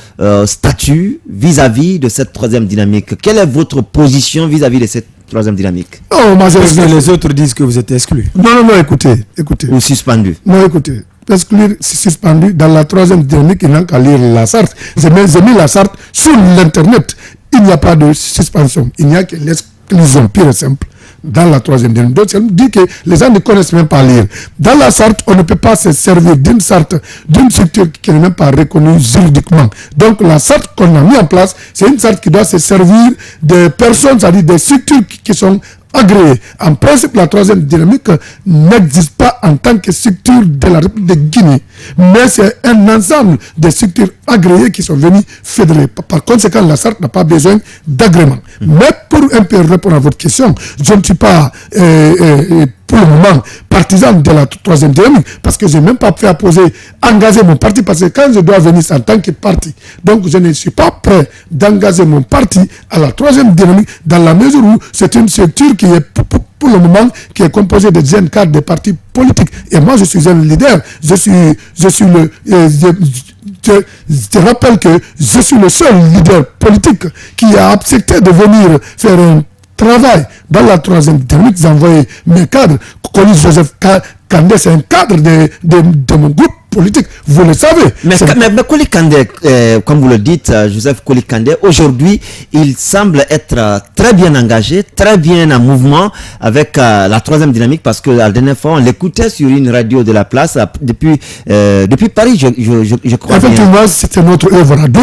statut vis-à-vis de cette troisième dynamique? Quelle est votre position vis-à-vis de cette troisième dynamique? Oh, parce que les autres disent que vous êtes exclu. Non, écoutez. Ou suspendu. Non, écoutez. Exclure, suspendu, dans la troisième dynamique, il n'y a qu'à lire la charte. J'ai mis la charte sur l'internet. Il n'y a pas de suspension. Il n'y a que l'exclusion pure et simple dans la troisième dynamique. Donc, ça dit que les gens ne connaissent même pas lire. Dans la charte, on ne peut pas se servir d'une charte, d'une structure qui n'est même pas reconnue juridiquement. Donc, la charte qu'on a mis en place, c'est une charte qui doit se servir des personnes, c'est-à-dire des structures qui sont agréés. En principe, la troisième dynamique n'existe pas en tant que structure de la République de Guinée, mais c'est un ensemble de structures agréées qui sont venues fédérer. Par conséquent, la SART n'a pas besoin d'agrément. Mais pour un peu répondre à votre question, je ne suis pas pour le moment partisan de la troisième dynamique, parce que je n'ai même pas fait engager mon parti, parce que quand je dois venir en tant que parti, donc je ne suis pas prêt d'engager mon parti à la troisième dynamique, dans la mesure où c'est une structure qui est pour le moment qui est composée de jeunes cadres des partis politiques. Et moi, je suis un leader. Je rappelle que je suis le seul leader politique qui a accepté de venir faire un travail dans la troisième dynamique. J'ai envoyé mes cadres. Colis Joseph Kandé, c'est un cadre de mon groupe politique, vous le savez. Mais Koli Kandé, comme vous le dites, Joseph Koli Kandé, aujourd'hui, il semble être très bien engagé, très bien en mouvement avec la troisième dynamique, parce que la dernière fois, on l'écoutait sur une radio de la place depuis Paris, je crois. Effectivement, c'était notre œuvre à deux.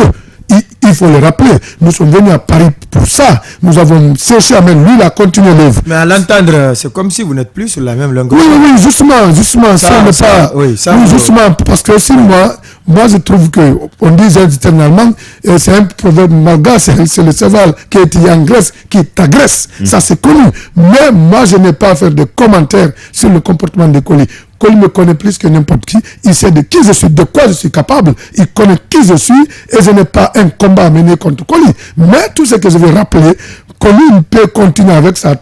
Il faut le rappeler, nous sommes venus à Paris pour ça. Nous avons cherché à même lui, il a continué l'œuvre. Mais à l'entendre, c'est comme si vous n'êtes plus sur la même longueur. Oui, justement, ça n'est pas... Oui, justement, parce que si moi je trouve que, on dit éternellement, c'est un proverbe malgache, c'est le cheval qui est en Grèce, qui t'agresse. Ça c'est connu. Mais moi je n'ai pas à faire de commentaires sur le comportement de Koli. Koli me connaît plus que n'importe qui. Il sait de qui je suis, de quoi je suis capable. Il connaît qui je suis et je n'ai pas un combat à mener contre Koli. Mais tout ce que je vais rappeler, Koli peut continuer avec sa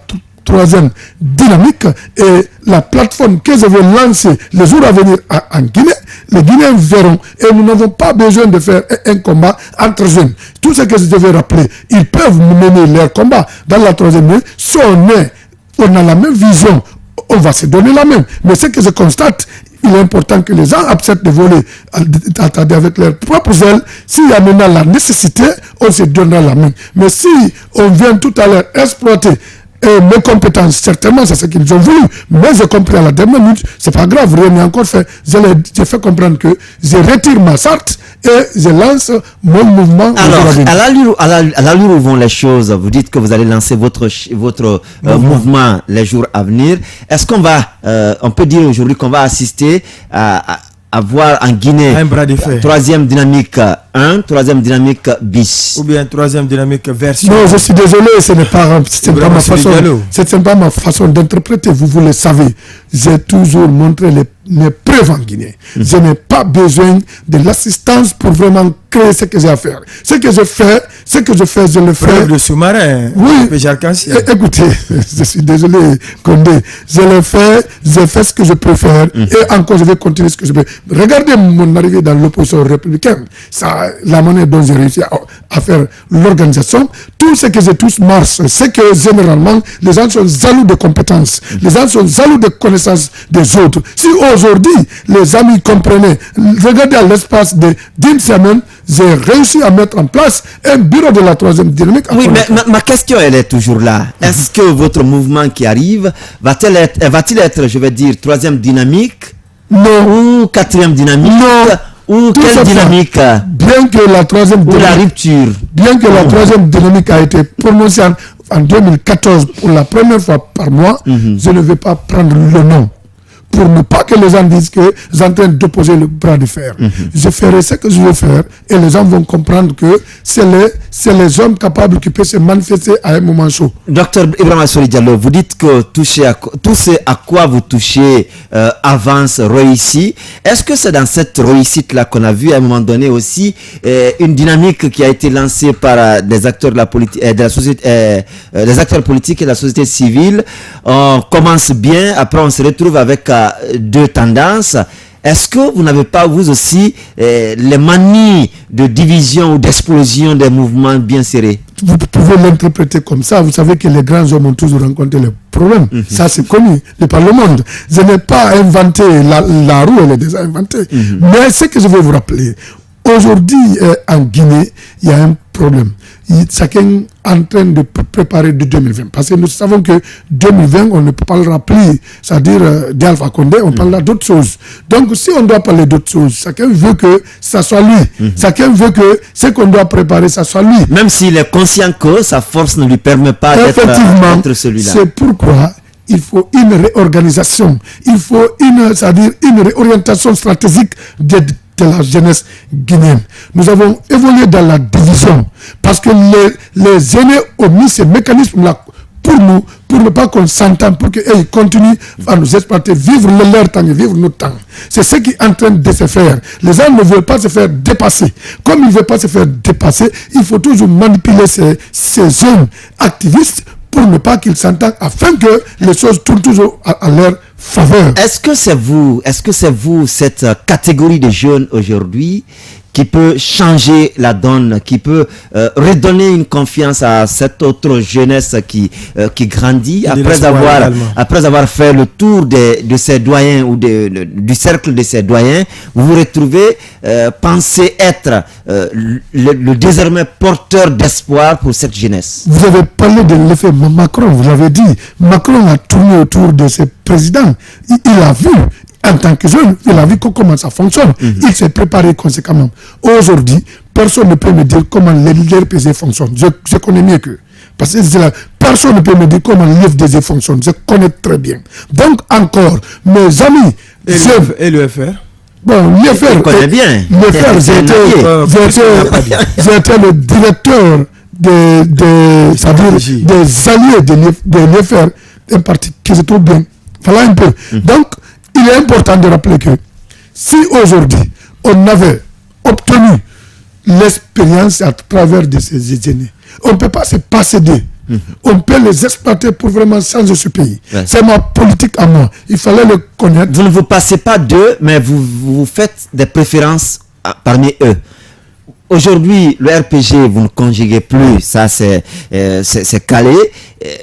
troisième dynamique et la plateforme que je vais lancer les jours à venir en Guinée, les Guinéens verront et nous n'avons pas besoin de faire un combat entre jeunes. Tout ce que je vais rappeler, ils peuvent mener leur combat dans la troisième dynamique. Si on a la même vision, on va se donner la même. Mais ce que je constate, il est important que les gens acceptent de voler avec leurs propres ailes. S'il y a maintenant la nécessité, on se donnera la main. Mais si on vient tout à l'heure exploiter mes compétences, certainement c'est ce qu'ils ont voulu, mais j'ai compris à la dernière minute, c'est pas grave, rien n'est encore fait. J'ai fait comprendre que je retire ma charte et je lance mon mouvement. Alors, à l'allure où vont les choses, vous dites que vous allez lancer votre mouvement les jours à venir. Est-ce qu'on va, on peut dire aujourd'hui qu'on va assister à voir en Guinée un bras de fer. Troisième dynamique 1, troisième dynamique bis. Ou bien troisième dynamique version. Non, je suis désolé, ce n'est pas ma façon d'interpréter, vous le savez. J'ai toujours montré mes preuves en Guinée. Je n'ai pas besoin de l'assistance pour vraiment créer ce que j'ai à faire. Ce que je fais, je le fais. Preuve de sous-marin. Oui. Écoutez, je suis désolé, Condé. Je fais ce que je peux faire et encore je vais continuer ce que je peux. Regardez mon arrivée dans l'opposition républicaine. La manière dont j'ai réussi à faire l'organisation, tout ce que je touche marche. C'est que généralement, les gens sont jaloux de compétences. Les gens sont jaloux de connaissances des autres. Si aujourd'hui, les amis comprenaient, regardez à l'espace d'une semaine, j'ai réussi à mettre en place un bureau de la troisième dynamique. Oui, mais ma question, elle est toujours là. Est-ce que votre mouvement qui arrive va-t-il être, je vais dire, troisième dynamique? Non. Ou quatrième dynamique? Non. Ou quelle dynamique? Bien que la troisième dynamique, ou la rupture. Bien que la troisième dynamique a été prononcée en 2014 pour la première fois par mois, je ne vais pas prendre le nom. Pour ne pas que les gens disent que je suis en train d'opposer le bras de fer. Je ferai ce que je veux faire et les gens vont comprendre que c'est les hommes capables qui peuvent se manifester à un moment chaud. Docteur Ibrahima Soli Diallo, vous dites que tout ce à quoi vous touchez avance, réussit. Est-ce que c'est dans cette réussite-là qu'on a vu à un moment donné aussi une dynamique qui a été lancée par des acteurs de la politique, de la société, les acteurs politiques et la société civile? On commence bien, après on se retrouve avec deux tendances. Est-ce que vous n'avez pas vous aussi les manies de division ou d'explosion des mouvements bien serrés? Vous pouvez l'interpréter comme ça. Vous savez que les grands hommes ont toujours rencontré les problèmes. Ça, c'est connu par le monde. Je n'ai pas inventé la roue, elle est déjà inventée. Mais ce que je vais vous rappeler, aujourd'hui en Guinée, il y a un problème. Chacun est en train de préparer de 2020. Parce que nous savons que 2020, on ne parlera plus, c'est-à-dire d'Alpha Condé, on parlera d'autres choses. Donc, si on doit parler d'autres choses, chacun veut que ça soit lui. Chacun veut que ce qu'on doit préparer, ça soit lui. Même s'il est conscient que sa force ne lui permet pas d'être celui-là. C'est pourquoi il faut une réorganisation. Il faut c'est-à-dire une réorientation stratégique de la jeunesse guinéenne. Nous avons évolué dans la division parce que les aînés ont mis ces mécanismes-là pour nous, pour ne pas qu'on s'entende, pour qu'ils continuent à nous exploiter, vivre leur temps et vivre notre temps. C'est ce qui est en train de se faire. Les gens ne veulent pas se faire dépasser. Comme ils ne veulent pas se faire dépasser, il faut toujours manipuler ces jeunes activistes pour ne pas qu'ils s'entendent, afin que les choses tournent toujours à leur faveur. Est-ce que c'est vous, cette catégorie de jeunes aujourd'hui, qui peut changer la donne, qui peut redonner une confiance à cette autre jeunesse qui grandit après avoir fait le tour de ses doyens ou du cercle de ses doyens, vous vous retrouvez pensez être le désormais porteur d'espoir pour cette jeunesse. Vous avez parlé de l'effet Macron, vous l'avez dit. Macron a tourné autour de ses présidents. Il a vu. En tant que jeune, il a vu comment ça fonctionne. Il s'est préparé conséquemment. Aujourd'hui, personne ne peut me dire comment l'RPG fonctionne. Je connais mieux qu'eux. Parce que personne ne peut me dire comment l'FDG fonctionne. Je connais très bien. Donc, encore, mes amis... Et le FR? Bon, l'FR... Je connais bien. L'FR, j'ai été le directeur des alliés de l'FR, un parti que je trouve bien. Voilà un peu. Donc, il est important de rappeler que si aujourd'hui on avait obtenu l'expérience à travers de ces aînés, on ne peut pas se passer d'eux. On peut les exploiter pour vraiment changer ce pays. Ouais. C'est ma politique à moi. Il fallait le connaître. Vous ne vous passez pas d'eux, mais vous faites des préférences parmi eux. Aujourd'hui, le RPG, vous ne conjuguez plus, ça c'est calé.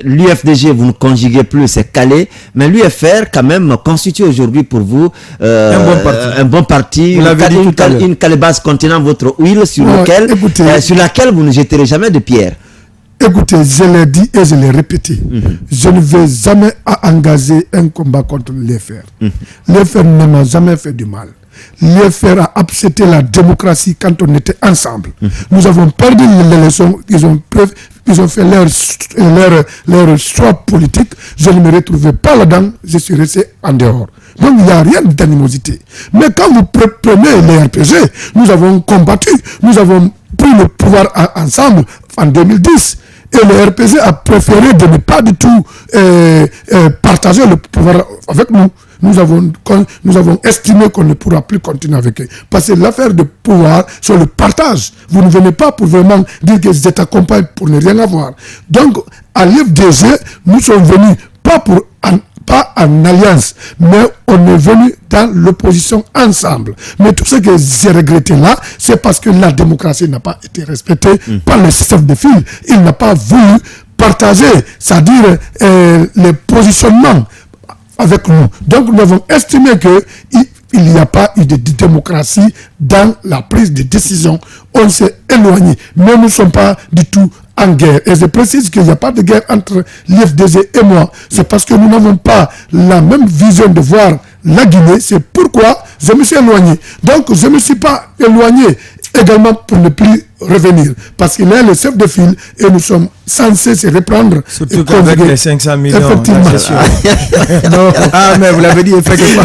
L'UFDG, vous ne conjuguez plus, c'est calé. Mais l'UFR, quand même, constitue aujourd'hui pour vous un bon parti, une calebasse contenant votre huile sur laquelle vous ne jetterez jamais de pierre. Écoutez, je l'ai dit et je l'ai répété. Je ne vais jamais engager un combat contre l'UFR. L'UFR ne m'a jamais fait du mal. L'UFR a accepté la démocratie quand on était ensemble. Nous avons perdu l'élection, ils ont fait leur choix politique. Je ne me retrouvais pas là-dedans, je suis resté en dehors. Donc il n'y a rien d'animosité. Mais quand vous prenez les RPG, nous avons combattu, nous avons pris le pouvoir ensemble en 2010. Et le RPG a préféré de ne pas du tout partager le pouvoir avec nous. Nous avons estimé qu'on ne pourra plus continuer avec eux. Parce que l'affaire de pouvoir, c'est le partage. Vous ne venez pas pour vraiment dire que je t'accompagne pour ne rien avoir. Donc, à l'IFDG, nous sommes venus pas en alliance, mais on est venus dans l'opposition ensemble. Mais tout ce que j'ai regretté là, c'est parce que la démocratie n'a pas été respectée par le système de fil. Il n'a pas voulu partager, c'est-à-dire les positionnements avec nous. Donc nous avons estimé qu'il n'y a pas eu de démocratie dans la prise de décision. On s'est éloigné. Mais nous ne sommes pas du tout en guerre. Et je précise qu'il n'y a pas de guerre entre l'IFDG et moi. C'est parce que nous n'avons pas la même vision de voir la Guinée. C'est pourquoi je me suis éloigné. Donc je ne me suis pas éloigné également pour ne plus revenir. Parce qu'il est le chef de file et nous sommes censés se reprendre. Surtout qu'avec les 500 millions. Effectivement. Non. Ah, mais vous l'avez dit, effectivement.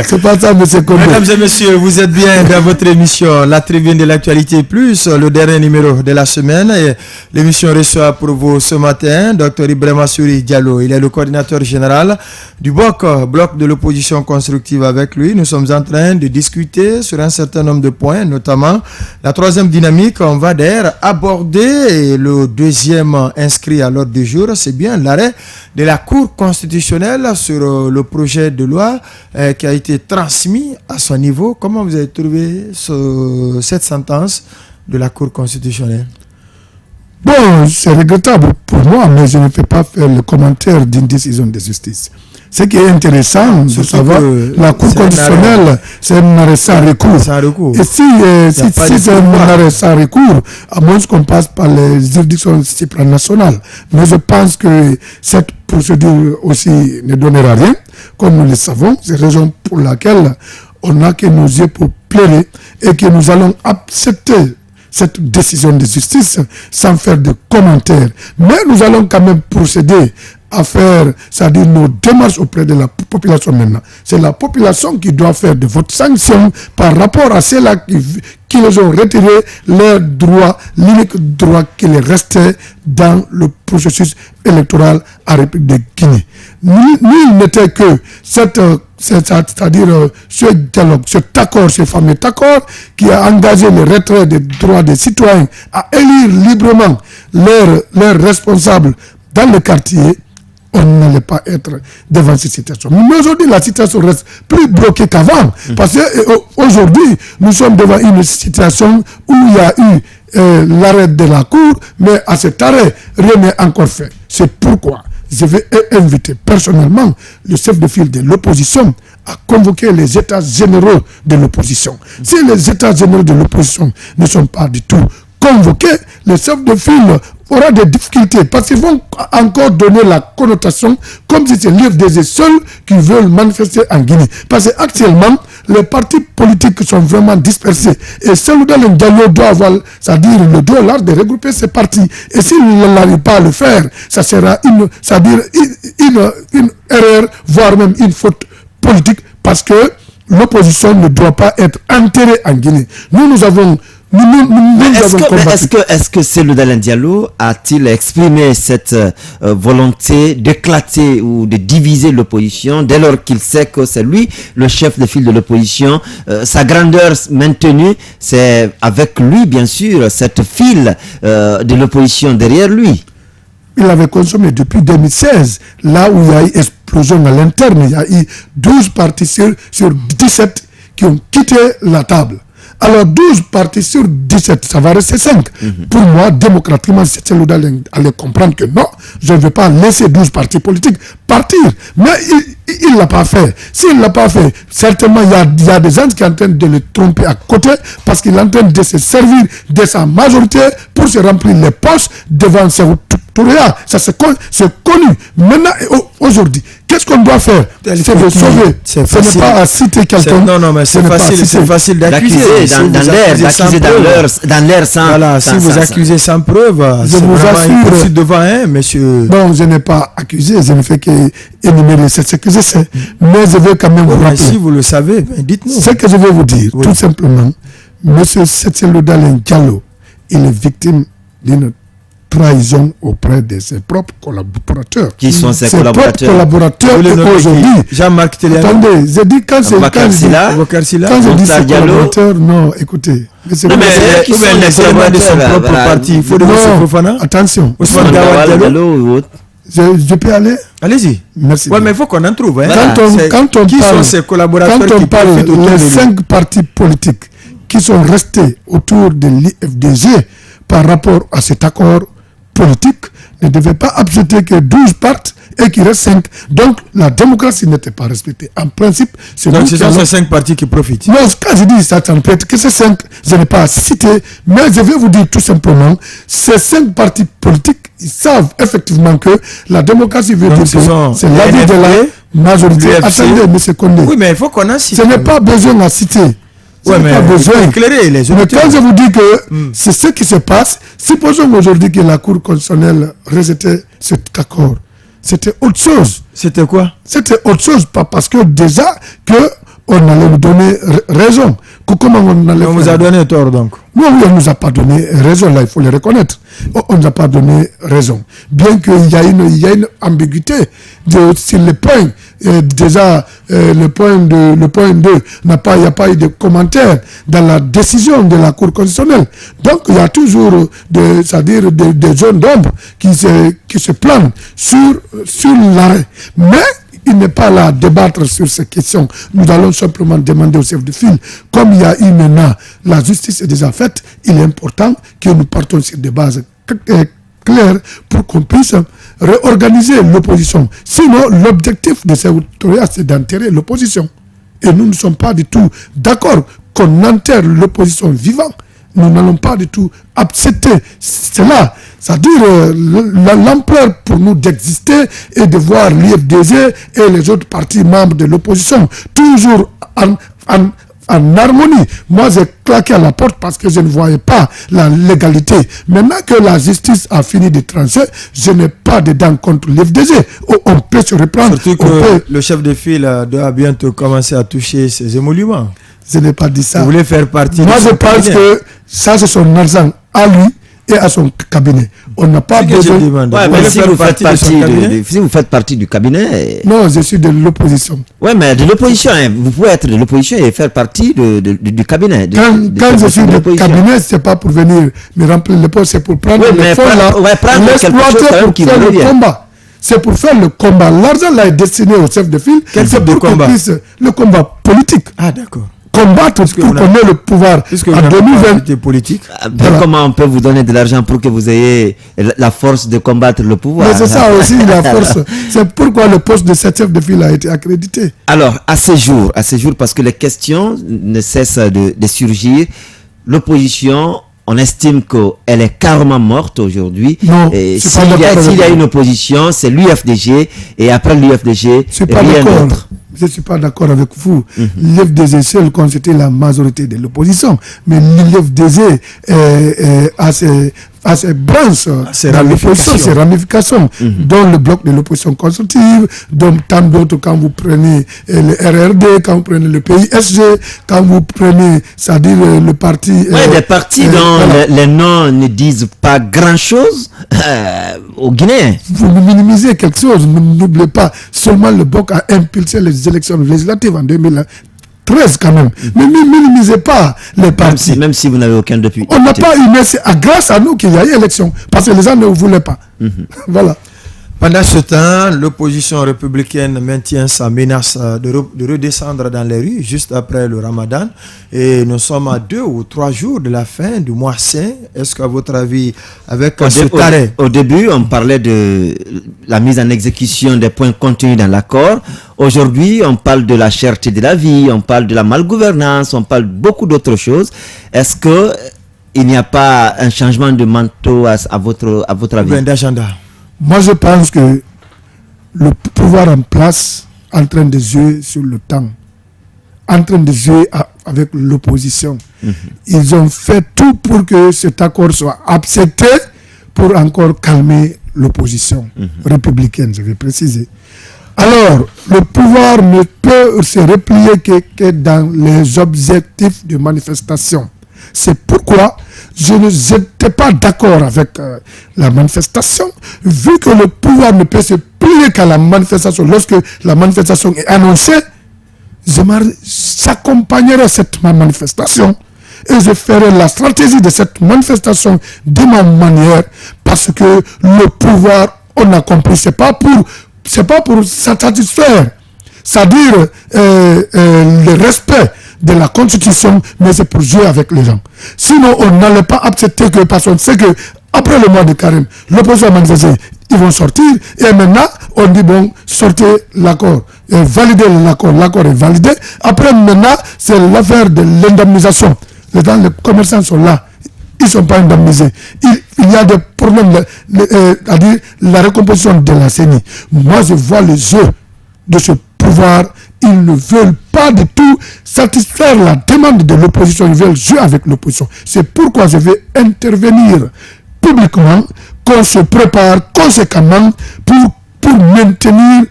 C'est pas ça, monsieur Condé. Mesdames et messieurs, vous êtes bien dans votre émission La Tribune de l'Actualité Plus, le dernier numéro de la semaine. Et l'émission reçoit pour vous ce matin Dr Ibrahima Souri Diallo. Il est le coordinateur général du bloc de l'opposition constructive. Avec lui, nous sommes en train de discuter sur un certain nombre de points, notamment la troisième dynamique. On va d'ailleurs aborder le deuxième inscrit à l'ordre du jour, c'est bien l'arrêt de la Cour constitutionnelle sur le projet de loi qui a été transmis à son niveau. Comment vous avez trouvé cette sentence de la Cour constitutionnelle? Bon, c'est regrettable pour moi, mais je ne peux pas faire le commentaire d'une décision de justice. Ce qui est intéressant de savoir, la Cour constitutionnelle, c'est un arrêt sans recours. Et si c'est un arrêt sans recours, à moins qu'on passe par les juridictions supranationales. Mais je pense que cette procédure aussi ne donnera rien, comme nous le savons. C'est la raison pour laquelle on n'a que nos yeux pour pleurer et que nous allons accepter cette décision de justice sans faire de commentaires. Mais nous allons quand même procéder à faire, c'est-à-dire nos démarches auprès de la population maintenant. C'est la population qui doit faire de votre sanction par rapport à ceux-là qui les ont retiré leur droit, l'unique droit qui les restait dans le processus électoral à la République de Guinée. Nul n'était que c'est-à-dire ce dialogue, cet accord, ce fameux accord qui a engagé le retrait des droits des citoyens à élire librement leurs responsables dans le quartier. On n'allait pas être devant cette situation. Mais aujourd'hui, la situation reste plus bloquée qu'avant. Parce qu'aujourd'hui, nous sommes devant une situation où il y a eu l'arrêt de la Cour, mais à cet arrêt, rien n'est encore fait. C'est pourquoi je vais inviter personnellement le chef de file de l'opposition à convoquer les états généraux de l'opposition. Si les états généraux de l'opposition ne sont pas du tout convoqués, le chef de file aura des difficultés parce qu'ils vont encore donner la connotation comme si c'est l'un des seuls qui veulent manifester en Guinée. Parce qu'actuellement, les partis politiques sont vraiment dispersés. Et celui dans le dialogue doit avoir, c'est-à-dire le droit de regrouper ces partis. Et s'il n'arrive pas à le faire, ça sera une erreur, voire même une faute politique, parce que l'opposition ne doit pas être enterrée en Guinée. Nous avons Est-ce que Cellou Dalein Diallo a-t-il exprimé cette volonté d'éclater ou de diviser l'opposition dès lors qu'il sait que c'est lui le chef de file de l'opposition, sa grandeur maintenue, c'est avec lui bien sûr cette file de l'opposition derrière lui? Il avait consommé depuis 2016, là où il y a eu explosion à l'interne, il y a eu 12 partis sur 17 qui ont quitté la table. Alors 12 partis sur 17, ça va rester 5. Pour moi, démocratiquement, c'est Cellou Dalein allait comprendre que non, je ne vais pas laisser 12 partis politiques partir. Mais il ne l'a pas fait. S'il ne l'a pas fait, certainement il y a des gens qui sont en train de le tromper à côté parce qu'il est en train de se servir de sa majorité pour se remplir les poches devant ses Touréa. Ça c'est connu. Maintenant, aujourd'hui, qu'est-ce qu'on doit faire? C'est de sauver. Ce n'est pas à citer quelqu'un. Non, mais c'est facile d'accuser. Dans l'air sans. Voilà, si vous accusez sans preuve, je vous assure devant monsieur. Bon, je n'ai pas accusé, je ne fais qu'énumérer ce que je sais. Mais je veux quand même vous rappeler. Si vous le savez, dites-nous. Ce que je vais vous dire, tout simplement, monsieur Cellou Dalein Diallo, il est victime d'une trahison auprès de ses propres collaborateurs. Qui sont ses collaborateurs? Collaborateurs aujourd'hui. Jean-Marc Téléano. Attendez, j'ai dit quand je dis ses collaborateurs, non, écoutez. Non, mais ils sont les collaborateurs de son propre parti. Il faut de M. Fofana. Attention. Je peux aller? Allez-y. Merci. Ouais, mais il faut qu'on en trouve. Hein. Quand on qui parle, sont ces collaborateurs quand on parle les 5 partis politiques qui sont restés autour de l'IFDG par rapport à cet accord politique, ne devait pas accepter que 12 partent et qu'il reste 5. Donc la démocratie n'était pas respectée. En principe, c'est donc ce sont ces 5 partis qui profitent. Non, quand je dis ça, ça ne peut être que ces 5, je n'ai pas cité, mais je vais vous dire tout simplement, ces 5 partis politiques, ils savent effectivement que la démocratie veut dire que c'est l'avis de la majorité. Attendez, M. Condé. Oui, mais il faut qu'on en cite. Je n'ai pas besoin de citer. Ouais, mais il faut éclairer les mais quand je vous dis que c'est ce qui se passe, supposons aujourd'hui que la Cour constitutionnelle rejetait cet accord. C'était autre chose. C'était quoi? C'était autre chose, pas parce que déjà on allait nous donner raison. Comment on vous a donné tort donc? Non, oui, on ne nous a pas donné raison, là, il faut le reconnaître. On ne nous a pas donné raison. Bien qu'il y a une ambiguïté sur les points. Déjà, le point 2, il n'y a pas eu de commentaire dans la décision de la Cour constitutionnelle. Donc, il y a toujours des zones d'ombre qui se planent sur l'arrêt. Mais il n'est pas là à débattre sur ces questions. Nous allons simplement demander au chef de file, comme il y a eu maintenant, la justice est déjà faite, il est important que nous partons sur des bases clair pour qu'on puisse réorganiser l'opposition. Sinon, l'objectif de ces autorités, c'est d'enterrer l'opposition. Et nous ne sommes pas du tout d'accord qu'on enterre l'opposition vivante. Nous n'allons pas du tout accepter cela. C'est-à-dire l'ampleur pour nous d'exister et de voir l'IFDG et les autres partis membres de l'opposition toujours en harmonie. Moi, j'ai claqué à la porte parce que je ne voyais pas la légalité. Maintenant que la justice a fini de trancher, je n'ai pas de dents contre l'IFDG. On peut se reprendre. Surtout que le chef de file doit bientôt commencer à toucher ses émoluments. Je n'ai pas dit ça. Vous voulez faire partie Moi, je pense que ça, c'est son argent à lui et à son cabinet. On n'a pas besoin... Ouais, mais si vous faites partie du cabinet... Non, je suis de l'opposition. Ouais, mais de l'opposition, hein, vous pouvez être de l'opposition et faire partie du cabinet. Quand je suis de cabinet, c'est pas pour venir me remplir le poste, c'est pour prendre le fonds là, l'exploiter pour faire le combat. C'est pour faire le combat. L'argent là est destiné au chef de file. Quel type de combat? Le combat politique. Ah, d'accord. Combattre pour qu'on ait le pouvoir en 2020. Politique. Comment on peut vous donner de l'argent pour que vous ayez la force de combattre le pouvoir? Mais c'est ça aussi la force. C'est pourquoi le poste de cette chef de file a été accrédité. Alors, à ce jour, parce que les questions ne cessent de surgir, l'opposition, on estime qu'elle est carrément morte aujourd'hui. Non, s'il y a une opposition, c'est l'UFDG, et après l'UFDG, rien d'autre. Je ne suis pas d'accord avec vous. L'UFDG seul constitue la majorité de l'opposition. Mais l'UFDG a ses branches dans l'opposition, ses ramifications, dont le bloc de l'opposition constructive, dont tant d'autres, quand vous prenez le RRD, quand vous prenez le PISG, quand vous prenez, c'est-à-dire le parti... des partis dont les noms ne disent pas grand-chose au Guinéen. Vous minimisez quelque chose. N'oubliez pas, seulement le bloc a impulsé les élections législatives en 2013 quand même. Mais ne minimisez pas les partis. Même si vous n'avez aucun depuis. On n'a pas eu, mais c'est grâce à nous qu'il y a eu élection. Parce que les gens ne voulaient pas. Voilà. Pendant ce temps, l'opposition républicaine maintient sa menace de redescendre dans les rues juste après le Ramadan. Et nous sommes à 2 ou 3 jours de la fin du mois saint. Est-ce qu'à votre avis, avec cet arrêt... Au début, on parlait de la mise en exécution des points contenus dans l'accord. Aujourd'hui, on parle de la cherté de la vie, on parle de la malgouvernance, on parle beaucoup d'autres choses. Est-ce qu'il n'y a pas un changement de manteau à votre avis? D'agenda. Moi, je pense que le pouvoir en place est en train de jouer sur le temps, en train de jouer avec l'opposition. Ils ont fait tout pour que cet accord soit accepté pour encore calmer l'opposition républicaine, je vais préciser. Alors, le pouvoir ne peut se replier que dans les objectifs de manifestation. C'est pourquoi je n'étais pas d'accord avec la manifestation, vu que le pouvoir ne peut se plier qu'à la manifestation. Lorsque la manifestation est annoncée, j'accompagnerai cette manifestation et je ferai la stratégie de cette manifestation de ma manière, parce que le pouvoir, on a compris, c'est pas pour satisfaire, c'est-à-dire le respect de la Constitution, mais c'est pour jouer avec les gens. Sinon, on n'allait pas accepter que personne sait que après le mois de carême, l'opposition a manifesté, ils vont sortir, et maintenant, on dit bon, sortez l'accord, validez l'accord, l'accord est validé. Après, maintenant, c'est l'affaire de l'indemnisation. Les commerçants sont là, ils ne sont pas indemnisés. Il y a des problèmes, c'est-à-dire la recomposition de la CENI. Moi, je vois les jeux de ce pouvoir. Ils ne veulent pas du tout satisfaire la demande de l'opposition. Ils veulent jouer avec l'opposition. C'est pourquoi je vais intervenir publiquement, qu'on se prépare conséquemment pour maintenir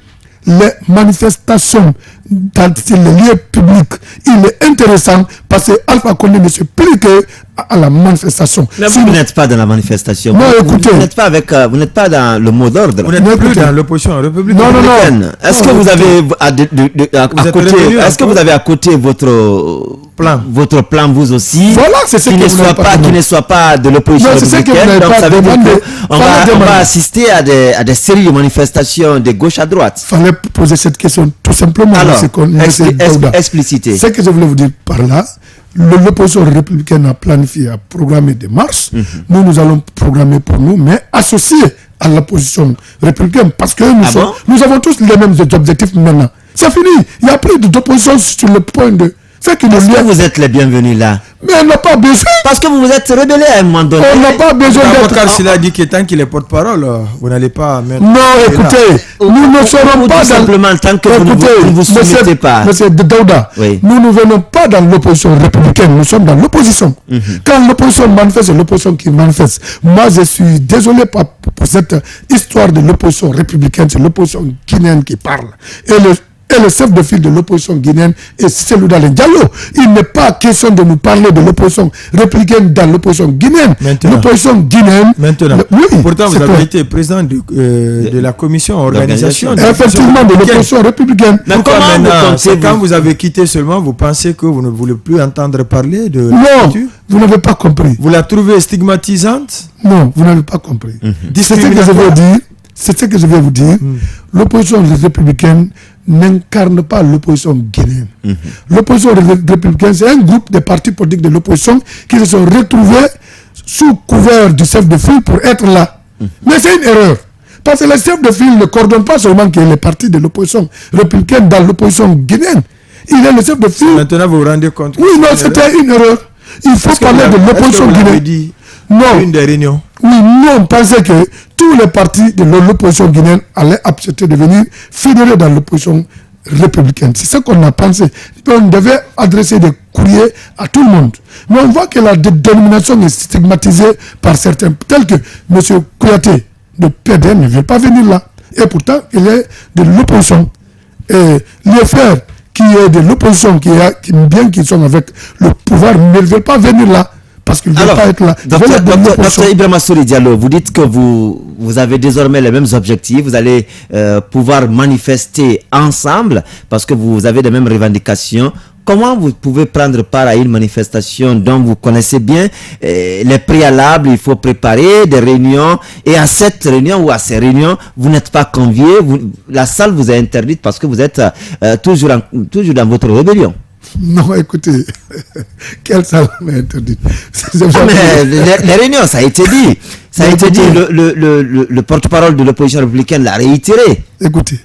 les manifestations dans les lieux publics. Il est intéressant parce que Alpha Condé ne se plie que à la manifestation. Mais vous n'êtes pas dans la manifestation. Non, écoutez. Vous n'êtes pas dans le mot d'ordre. Vous n'êtes plus dans l'opposition républicaine. Non. Est-ce que vous avez est-ce que vous avez à côté votre plan vous aussi? Voilà, c'est ce qui ne soit pas de l'opposition républicaine. Donc ça veut dire qu'on va assister à des séries de manifestations de gauche à droite. Il fallait poser cette question tout simplement. Alors, expliciter. Ce que je voulais vous dire par là, l'opposition républicaine a planifié, a programmé des marches. Nous allons programmer pour nous, mais associés à l'opposition républicaine, parce que nous avons tous les mêmes objectifs maintenant. C'est fini. Il n'y a plus d'opposition sur le point de... Est-ce que vous êtes les bienvenus là? Mais on n'a pas besoin. Parce que vous vous êtes rebellés à un moment donné. On n'a pas besoin d'être... Car s'il a dit que tant qu'il est porte-parole, vous n'allez pas... Non, écoutez, nous ne serons pas simplement tant que vous ne vous soumettez pas. Monsieur Daouda, nous ne venons pas dans l'opposition républicaine, nous sommes dans l'opposition. Quand l'opposition manifeste, c'est l'opposition qui manifeste. Moi, je suis désolé pour cette histoire de l'opposition républicaine, c'est l'opposition guinéenne qui parle. Et le chef de file de l'opposition guinéenne est Cellou Dalein Diallo. Il n'est pas question de nous parler de l'opposition républicaine dans l'opposition guinéenne. L'opposition guinéenne... Maintenant, oui, pourtant vous avez été président de la commission organisation. Effectivement, de l'opposition républicaine. Mais comment quand vous avez quitté seulement, vous pensez que vous ne voulez plus entendre parler de... Non, vous n'avez pas compris. Vous la trouvez stigmatisante? Non, vous n'avez pas compris. C'est ce que je veux dire. C'est ce que je vais vous dire. L'opposition républicaine n'incarne pas l'opposition guinéenne. L'opposition républicaine, c'est un groupe de partis politiques de l'opposition qui se sont retrouvés sous couvert du chef de file pour être là. Mais c'est une erreur. Parce que le chef de file ne coordonne pas seulement que les partis de l'opposition républicaine dans l'opposition guinéenne. Il est le chef de file. Maintenant, vous vous rendez compte? Oui, non, c'était une erreur. Il faut parler de l'opposition guinéenne. Non. Une des réunions. Oui, nous on pensait que tous les partis de l'opposition guinéenne allaient accepter de venir fédérer dans l'opposition républicaine. C'est ce qu'on a pensé. On devait adresser des courriers à tout le monde. Mais on voit que la dénomination est stigmatisée par certains, tels que M. Kouyaté de PDN ne veut pas venir là. Et pourtant, il est de l'opposition. Et les frères qui est de l'opposition, bien qu'ils sont avec le pouvoir, ne veulent pas venir là. Parce qu'il ne veut pas être là. Docteur Ibrahima Sory Diallo, vous dites que vous avez désormais les mêmes objectifs, vous allez pouvoir manifester ensemble parce que vous avez les mêmes revendications. Comment vous pouvez prendre part à une manifestation dont vous connaissez bien les préalables, il faut préparer des réunions, et à cette réunion ou à ces réunions, vous n'êtes pas convié, la salle vous est interdite parce que vous êtes toujours dans votre rébellion? Non, écoutez, quelle salle m'est interdite? Mais les réunions, ça a été dit. Ça a été dit, le porte-parole de l'opposition républicaine l'a réitéré. Écoutez,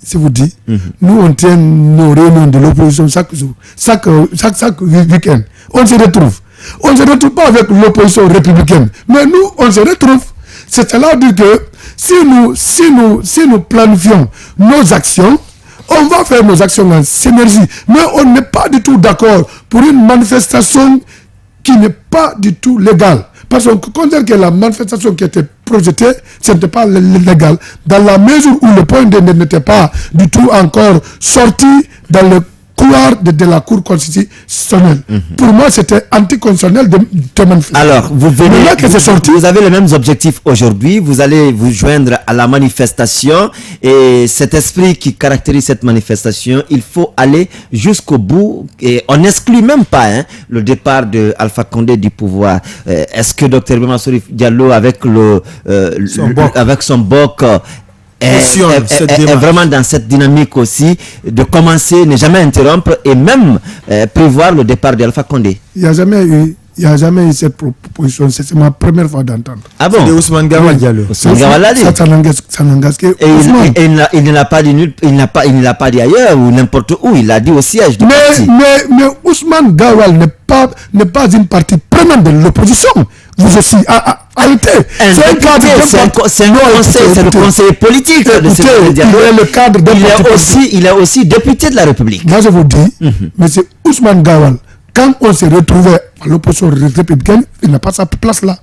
je vous dis, nous on tient nos réunions de l'opposition chaque jour, chaque week-end. On se retrouve. On ne se retrouve pas avec l'opposition républicaine, mais nous, on se retrouve. C'est-à-dire que si nous planifions nos actions, on va faire nos actions en synergie, mais on n'est pas du tout d'accord pour une manifestation qui n'est pas du tout légale. Parce qu'on considère que la manifestation qui était projetée, ce n'était pas légal. Dans la mesure où le point n'était pas du tout encore sorti dans le couloir de la Cour constitutionnelle. Pour moi, c'était anticonstitutionnel de manifester. Alors, vous avez les mêmes objectifs aujourd'hui, vous allez vous joindre à la manifestation, et cet esprit qui caractérise cette manifestation, il faut aller jusqu'au bout, et on n'exclut même pas le départ de Alpha Condé du pouvoir. Est-ce que Dr Ibrahima Sory Diallo, avec son BOC, est vraiment dans cette dynamique aussi de commencer, ne jamais interrompre et même prévoir le départ d'Alpha Condé? Il n'y a jamais eu cette proposition, c'est ma première fois d'entendre. Ah bon? C'est Ousmane Gawal Diallo. Ça n'engage que et il ne l'a pas dit il ne l'a pas dit ailleurs ou n'importe où, il l'a dit au siège du parti. Mais Ousmane Gawal n'est pas une partie prenante de l'opposition. Vous aussi, arrêtez. C'est le conseiller politique de ce Diallo. Il est le cadre d'un parti. Il est aussi député de la République. Moi je vous dis, mais c'est Ousmane Gawal. Quand on s'est retrouvé à l'opposition républicaine, il n'a pas sa place là.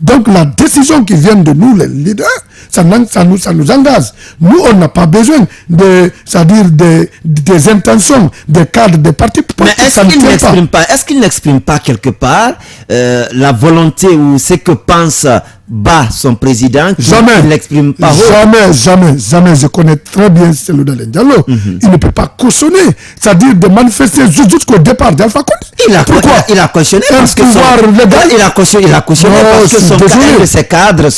Donc la décision qui vient de nous, les leaders, ça nous engage. Nous, on n'a pas besoin des intentions, des cadres, des partis politiques. Mais est-ce qu'il n'exprime pas quelque part la volonté ou ce que pense son président? Jamais. Il n'exprime pas. Jamais. Je connais très bien Cellou Dalein Diallo. Il ne peut pas cautionner, c'est-à-dire de manifester jusqu'au départ d'Alpha Condé. Pourquoi? Il a cautionné parce que un de ses cadres,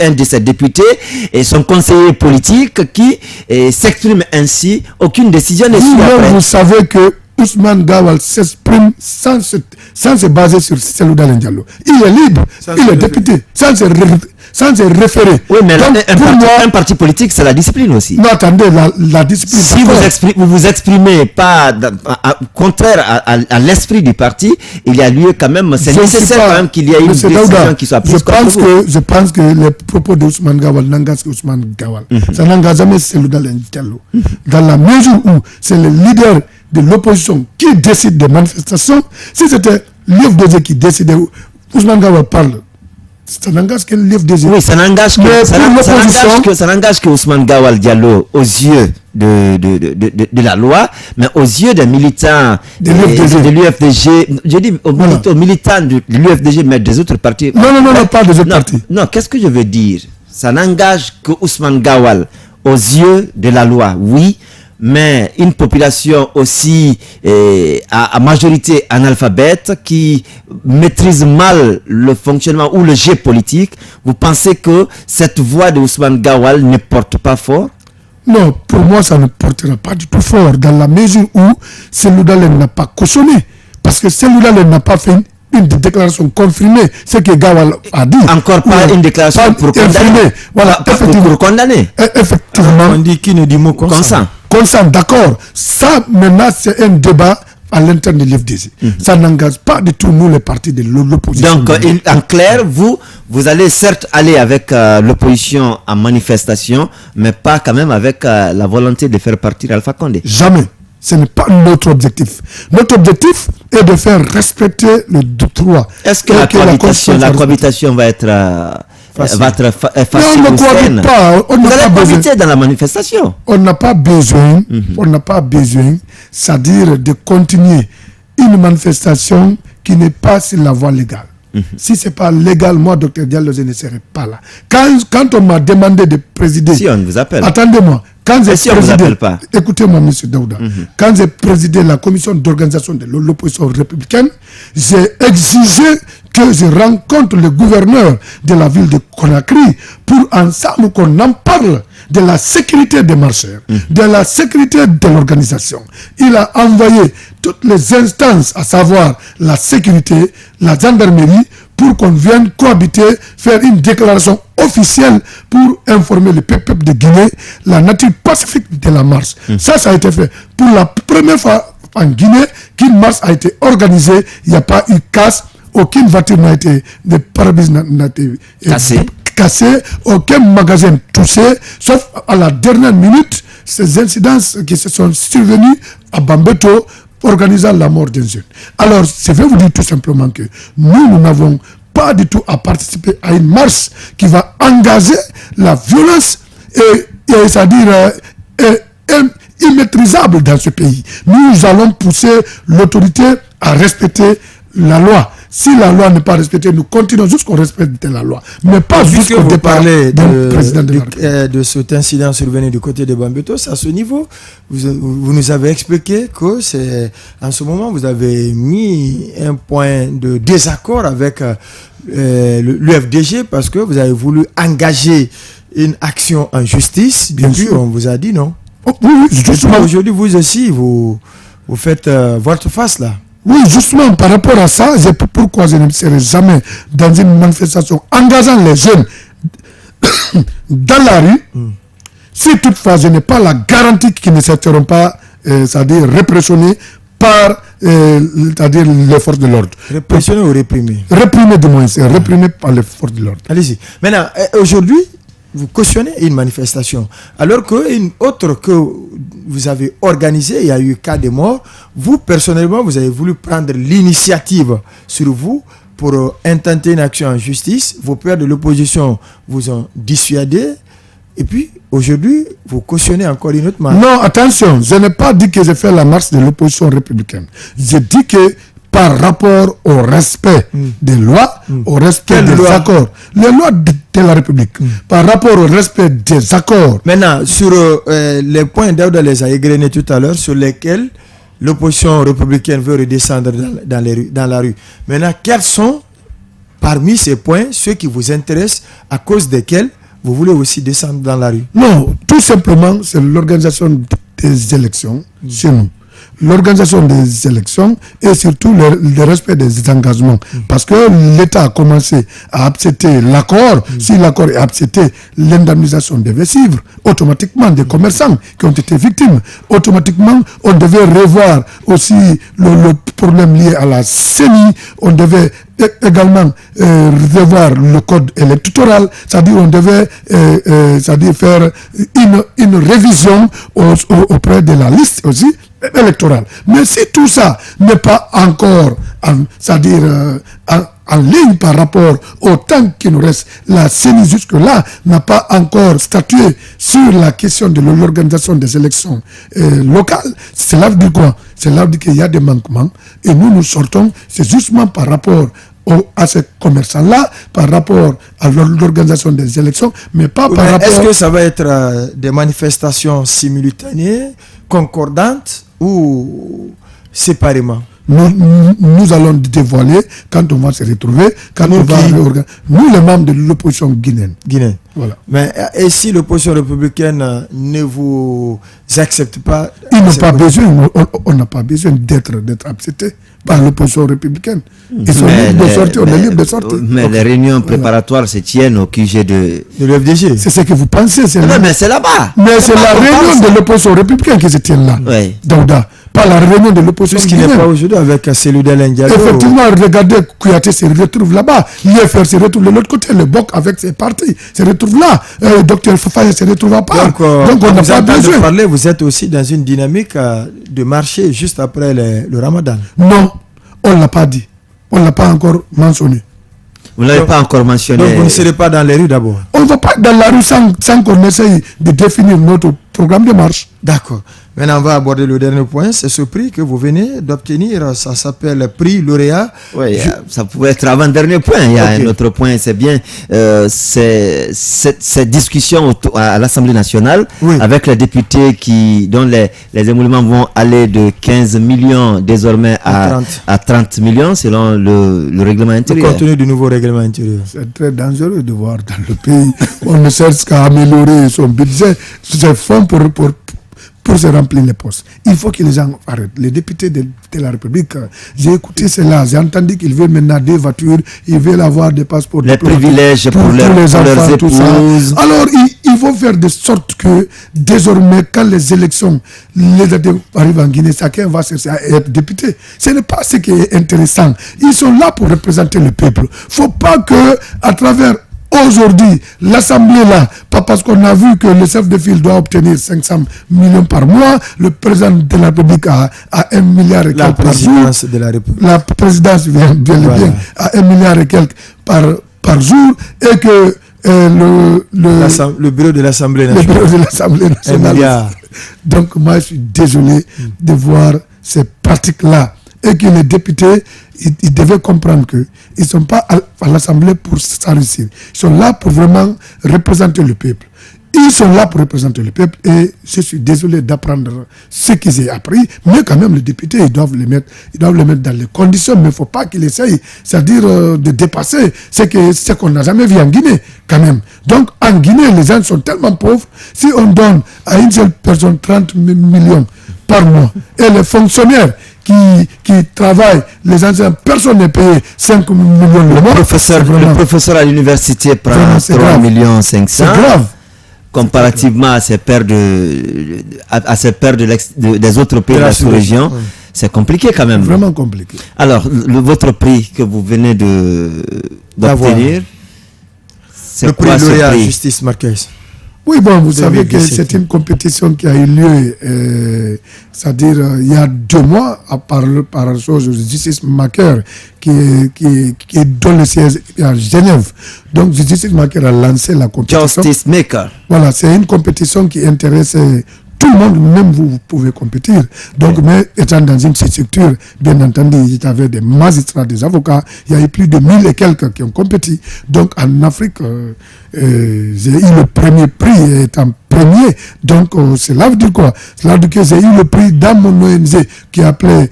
un de ses députés et son conseiller politique qui s'exprime ainsi, aucune décision n'est suivie après. Vous savez que Ousmane Gawal s'exprime sans se baser sur Cellou Dalein Diallo. Il est libre, il est député, sans se référer. Oui, mais donc, un parti politique, c'est la discipline aussi. Non, attendez, la discipline. Si vous vous exprimez pas contraire à l'esprit du parti, il y a lieu quand même, c'est nécessaire quand même qu'il y ait une décision qui soit prise. Je pense que les propos de Ousmane Gawal n'engagent Ousmane Gawal. Ça n'engage jamais Cellou Dalein Diallo. Dans la mesure où c'est le leader de l'opposition qui décide des manifestations, si c'était l'UFDG qui décidait, Ousmane Gawal parle. Ça n'engage que l'UFDG. Oui, ça n'engage que Ousmane Gawal Diallo aux yeux de la loi, mais aux yeux des militants de l'UFDG, je dis aux militants de l'UFDG, mais des autres partis. Non, pas des autres partis. Non, qu'est-ce que je veux dire? Ça n'engage que Ousmane Gawal aux yeux de la loi, oui, mais une population aussi à majorité analphabète qui maîtrise mal le fonctionnement ou le jeu politique, vous pensez que cette voix de Ousmane Gawal ne porte pas fort? Non, pour moi, ça ne portera pas du tout fort, dans la mesure où Cellou Dalein n'a pas cautionné. Parce que Cellou Dalein n'a pas fait une déclaration confirmée, ce que Gawal a dit. Encore pas une déclaration pour condamner. Voilà, effectivement. Pour condamner. Effectivement. On dit qui ne dit mot consent. Consent, d'accord. Ça, maintenant, c'est un débat à l'interne de l'FDC. Ça n'engage pas du tout nous, les partis de l'opposition. Donc, en clair, vous allez certes aller avec l'opposition en manifestation, mais pas quand même avec la volonté de faire partir Alpha Condé. Jamais. Ce n'est pas notre objectif. Notre objectif est de faire respecter le droit. Est-ce que la cohabitation va être facile ou saine? Vous allez cohabiter dans la manifestation. On n'a pas besoin, c'est-à-dire de continuer une manifestation qui n'est pas sur la voie légale. Si ce n'est pas légal, moi, Dr Diallo, je ne serai pas là. Quand on m'a demandé de présider... Si on vous appelle. Attendez-moi. Quand j'ai présidé... pas. Écoutez-moi, M. Daouda. Quand j'ai présidé la commission d'organisation de l'opposition républicaine, j'ai exigé que je rencontre le gouverneur de la ville de Conakry pour ensemble qu'on en parle de la sécurité des marcheurs, de la sécurité de l'organisation. Il a envoyé toutes les instances, à savoir la sécurité, la gendarmerie, pour qu'on vienne cohabiter, faire une déclaration officielle pour informer le peuple de Guinée la nature pacifique de la marche. Ça a été fait. Pour la première fois en Guinée, qu'une marche a été organisée, il n'y a pas eu casse, aucune voiture n'a été, de pare-brise n'a été cassé, aucun magasin touché, sauf à la dernière minute, ces incidences qui se sont survenus à Bambeto, organisant la mort d'un jeune. Alors, je vais vous dire tout simplement que nous n'avons pas du tout à participer à une marche qui va engager la violence et c'est-à-dire immaîtrisable dans ce pays. Nous allons pousser l'autorité à respecter la loi. Si la loi n'est pas respectée, nous continuons jusqu'au respect de la loi. Mais pas jusqu'au départ du président de la République. De cet incident survenu du côté de Bambeto, à ce niveau, vous nous avez expliqué que c'est en ce moment, vous avez mis un point de désaccord avec l'UFDG parce que vous avez voulu engager une action en justice. Bien sûr, on vous a dit non. Oui, justement. Aujourd'hui, vous aussi, vous faites votre face là. Oui, justement, par rapport à ça, c'est pourquoi je ne serai jamais dans une manifestation engageant les jeunes dans la rue, si toutefois je n'ai pas la garantie qu'ils ne seront pas, c'est-à-dire répressionnés par c'est-à-dire les forces de l'ordre. Répressionnés ou réprimés? Réprimés du moins, c'est réprimés par les forces de l'ordre. Allez-y. Maintenant, aujourd'hui, vous cautionnez une manifestation, alors qu'une autre que vous avez organisée, il y a eu cas de mort, vous, personnellement, vous avez voulu prendre l'initiative sur vous pour intenter une action en justice. Vos pairs de l'opposition vous ont dissuadé, et puis, aujourd'hui, vous cautionnez encore une autre marche. Non, attention, je n'ai pas dit que j'ai fait la marche de l'opposition républicaine. J'ai dit que par rapport au respect des lois, au respect des accords, les lois de la République, par rapport au respect des accords. Maintenant, sur les points Daouda les a égrenés tout à l'heure, sur lesquels l'opposition républicaine veut redescendre dans la rue. Maintenant, quels sont, parmi ces points, ceux qui vous intéressent, à cause desquels vous voulez aussi descendre dans la rue? Non, tout simplement, c'est l'organisation des élections chez nous. l'organisation des élections et surtout le respect des engagements. Parce que l'État a commencé à accepter l'accord. Si l'accord est accepté, l'indemnisation devait suivre automatiquement des commerçants qui ont été victimes. Automatiquement, on devait revoir aussi le problème lié à la CENI. On devait également revoir le code électoral, c'est-à-dire on devait faire une révision auprès de la liste aussi électorale. Mais si tout ça n'est pas encore en ligne par rapport au temps qui nous reste, la CENI jusque-là n'a pas encore statué sur la question de l'organisation des élections locales. Cela veut dire quoi? Cela veut dire qu'il y a des manquements et nous sortons, c'est justement par rapport à ces commerçants-là, par rapport à l'organisation des élections, mais pas par rapport... Est-ce que ça va être des manifestations simultanées, concordantes ou séparément? Nous allons dévoiler quand on va se retrouver, quand on va réorganiser. Nous, les membres de l'opposition guinéenne. Voilà. Mais et si l'opposition républicaine ne vous accepte pas? Ils n'ont pas besoin, on n'a pas besoin d'être accepté par l'opposition républicaine. Ils sont libres de sortir, on est libre de sortir. Mais les réunions préparatoires se tiennent au QG de l'FDG. C'est ce que vous pensez. Non, mais c'est là-bas. Mais c'est la réunion de l'opposition républicaine qui se tient là. Oui. Daouda. Pas la réunion de l'opposition. Ce qui n'est pas aujourd'hui avec Cellou-Dalein Ndiago. Effectivement, regardez, Kouyaté se retrouve là-bas. L'IFR se retrouve de l'autre côté. Le BOC avec ses partis se retrouve là. Docteur Fafaye se retrouve à part. Donc on n'a pas besoin de parler. Vous êtes aussi dans une dynamique de marché juste après le Ramadan. Non, on ne l'a pas dit. On ne l'a pas encore mentionné. Vous ne l'avez pas encore mentionné. Donc vous ne serez pas dans les rues d'abord. On ne va pas dans la rue sans qu'on essaye de définir notre programme de marche. D'accord. Maintenant, on va aborder le dernier point. C'est ce prix que vous venez d'obtenir. Ça s'appelle prix lauréat. Oui, ça pouvait être avant-dernier point. Il y a un autre point, c'est bien. C'est cette discussion à l'Assemblée nationale avec les députés dont les émoluments vont aller de 15 millions désormais à 30 millions selon le règlement intérieur. Le contenu du nouveau règlement intérieur. C'est très dangereux de voir dans le pays, on ne cherche qu'à améliorer son budget, ses fonds pour se remplir les postes. Il faut que les gens arrêtent. Les députés de la République, j'ai écouté cela, j'ai entendu qu'ils veulent maintenant des voitures, ils veulent avoir des passeports. Les privilèges pour les enfants, tout ça. Alors, il faut faire de sorte que, désormais, quand les élections, les dates arrivent en Guinée, chacun va chercher à être député. Ce n'est pas ce qui est intéressant. Ils sont là pour représenter le peuple. Il ne faut pas que, à travers aujourd'hui, l'Assemblée là, pas parce qu'on a vu que le chef de file doit obtenir 500 millions par mois, le président de la République a 1 milliard et quelques par jour. La présidence vient bien à 1 milliard et quelques par jour, et que le bureau de l'Assemblée nationale. Donc moi je suis désolé de voir ces pratiques-là. Et que les députés, ils devaient comprendre qu'ils ne sont pas à l'Assemblée pour s'enrichir. Ils sont là pour vraiment représenter le peuple. Ils sont là pour représenter le peuple et je suis désolé d'apprendre ce qu'ils ont appris, mais quand même les députés, ils doivent le mettre dans les conditions, mais il ne faut pas qu'ils essayent, c'est-à-dire de dépasser ce qu'on n'a jamais vu en Guinée, quand même. Donc en Guinée, les gens sont tellement pauvres, si on donne à une seule personne 30 millions par mois, et les fonctionnaires qui travaillent, les anciens, personne n'est payé 5 millions de mois. Le professeur à l'université prend 3 millions 500. C'est grave. Comparativement à ses pairs des autres pays de la sous-région, c'est compliqué quand même. Vraiment compliqué. Alors, votre prix que vous venez d'obtenir, c'est le prix lauréat Justice Marquez. Oui, bon, vous savez que c'est une compétition qui a eu lieu, c'est-à-dire il y a 2 mois, par chose Justice Maker, qui donne le siège à Genève. Donc Justice Maker a lancé la compétition. Justice Maker. Voilà, c'est une compétition qui intéresse tout le monde, même vous pouvez compétir. Donc, mais étant dans une structure, bien entendu, il y avait des magistrats, des avocats, il y a eu plus de 1000 et quelques qui ont compétit. Donc, en Afrique, j'ai eu le premier prix étant premier. Donc, cela veut dire quoi? Cela veut dire que j'ai eu le prix dans mon ONG qui est appelé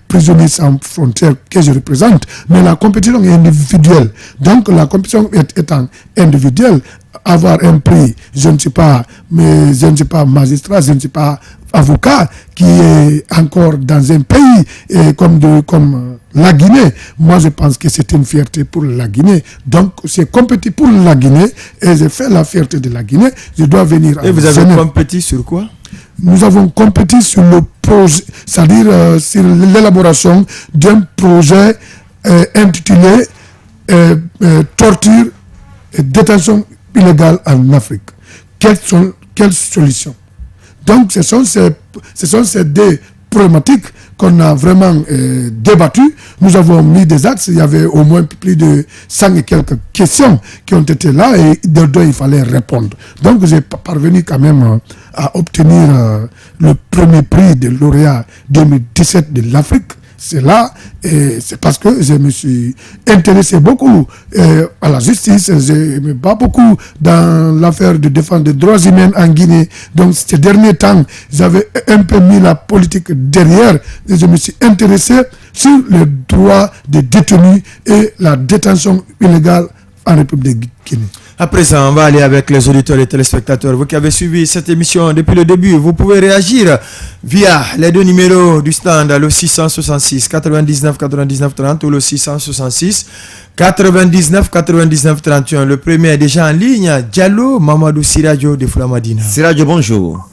Prisonniers sans frontières, que je représente. Mais la compétition est individuelle. Donc, la compétition étant individuelle, avoir un prix. Je ne suis pas magistrat, je ne suis pas avocat qui est encore dans un pays comme la Guinée. Moi, je pense que c'est une fierté pour la Guinée. Donc, j'ai compétit pour la Guinée et j'ai fait la fierté de la Guinée. Je dois venir. Et vous avez compétit sur quoi? Nous avons compétit sur le projet, c'est-à-dire sur l'élaboration d'un projet intitulé torture et détention illégale en Afrique. Quelles solutions? Donc, ce sont ces deux problématiques qu'on a vraiment débattues. Nous avons mis des axes. Il y avait au moins plus de 100 et quelques questions qui ont été là et dont il fallait répondre. Donc, j'ai parvenu quand même à obtenir le premier prix de lauréat 2017 de l'Afrique. C'est là, et c'est parce que je me suis intéressé beaucoup à la justice, je me bats beaucoup dans l'affaire de défense des droits humains en Guinée. Donc ces derniers temps, j'avais un peu mis la politique derrière et je me suis intéressé sur les droits des détenus et la détention illégale en République de Guinée. À présent, on va aller avec les auditeurs et téléspectateurs. Vous qui avez suivi cette émission depuis le début, vous pouvez réagir via les deux numéros du stand, le 666 99 99 30 ou le 666 99 99 31. Le premier est déjà en ligne, Diallo Mamadou Sirajo de Flamadina. Sirajo, bonjour.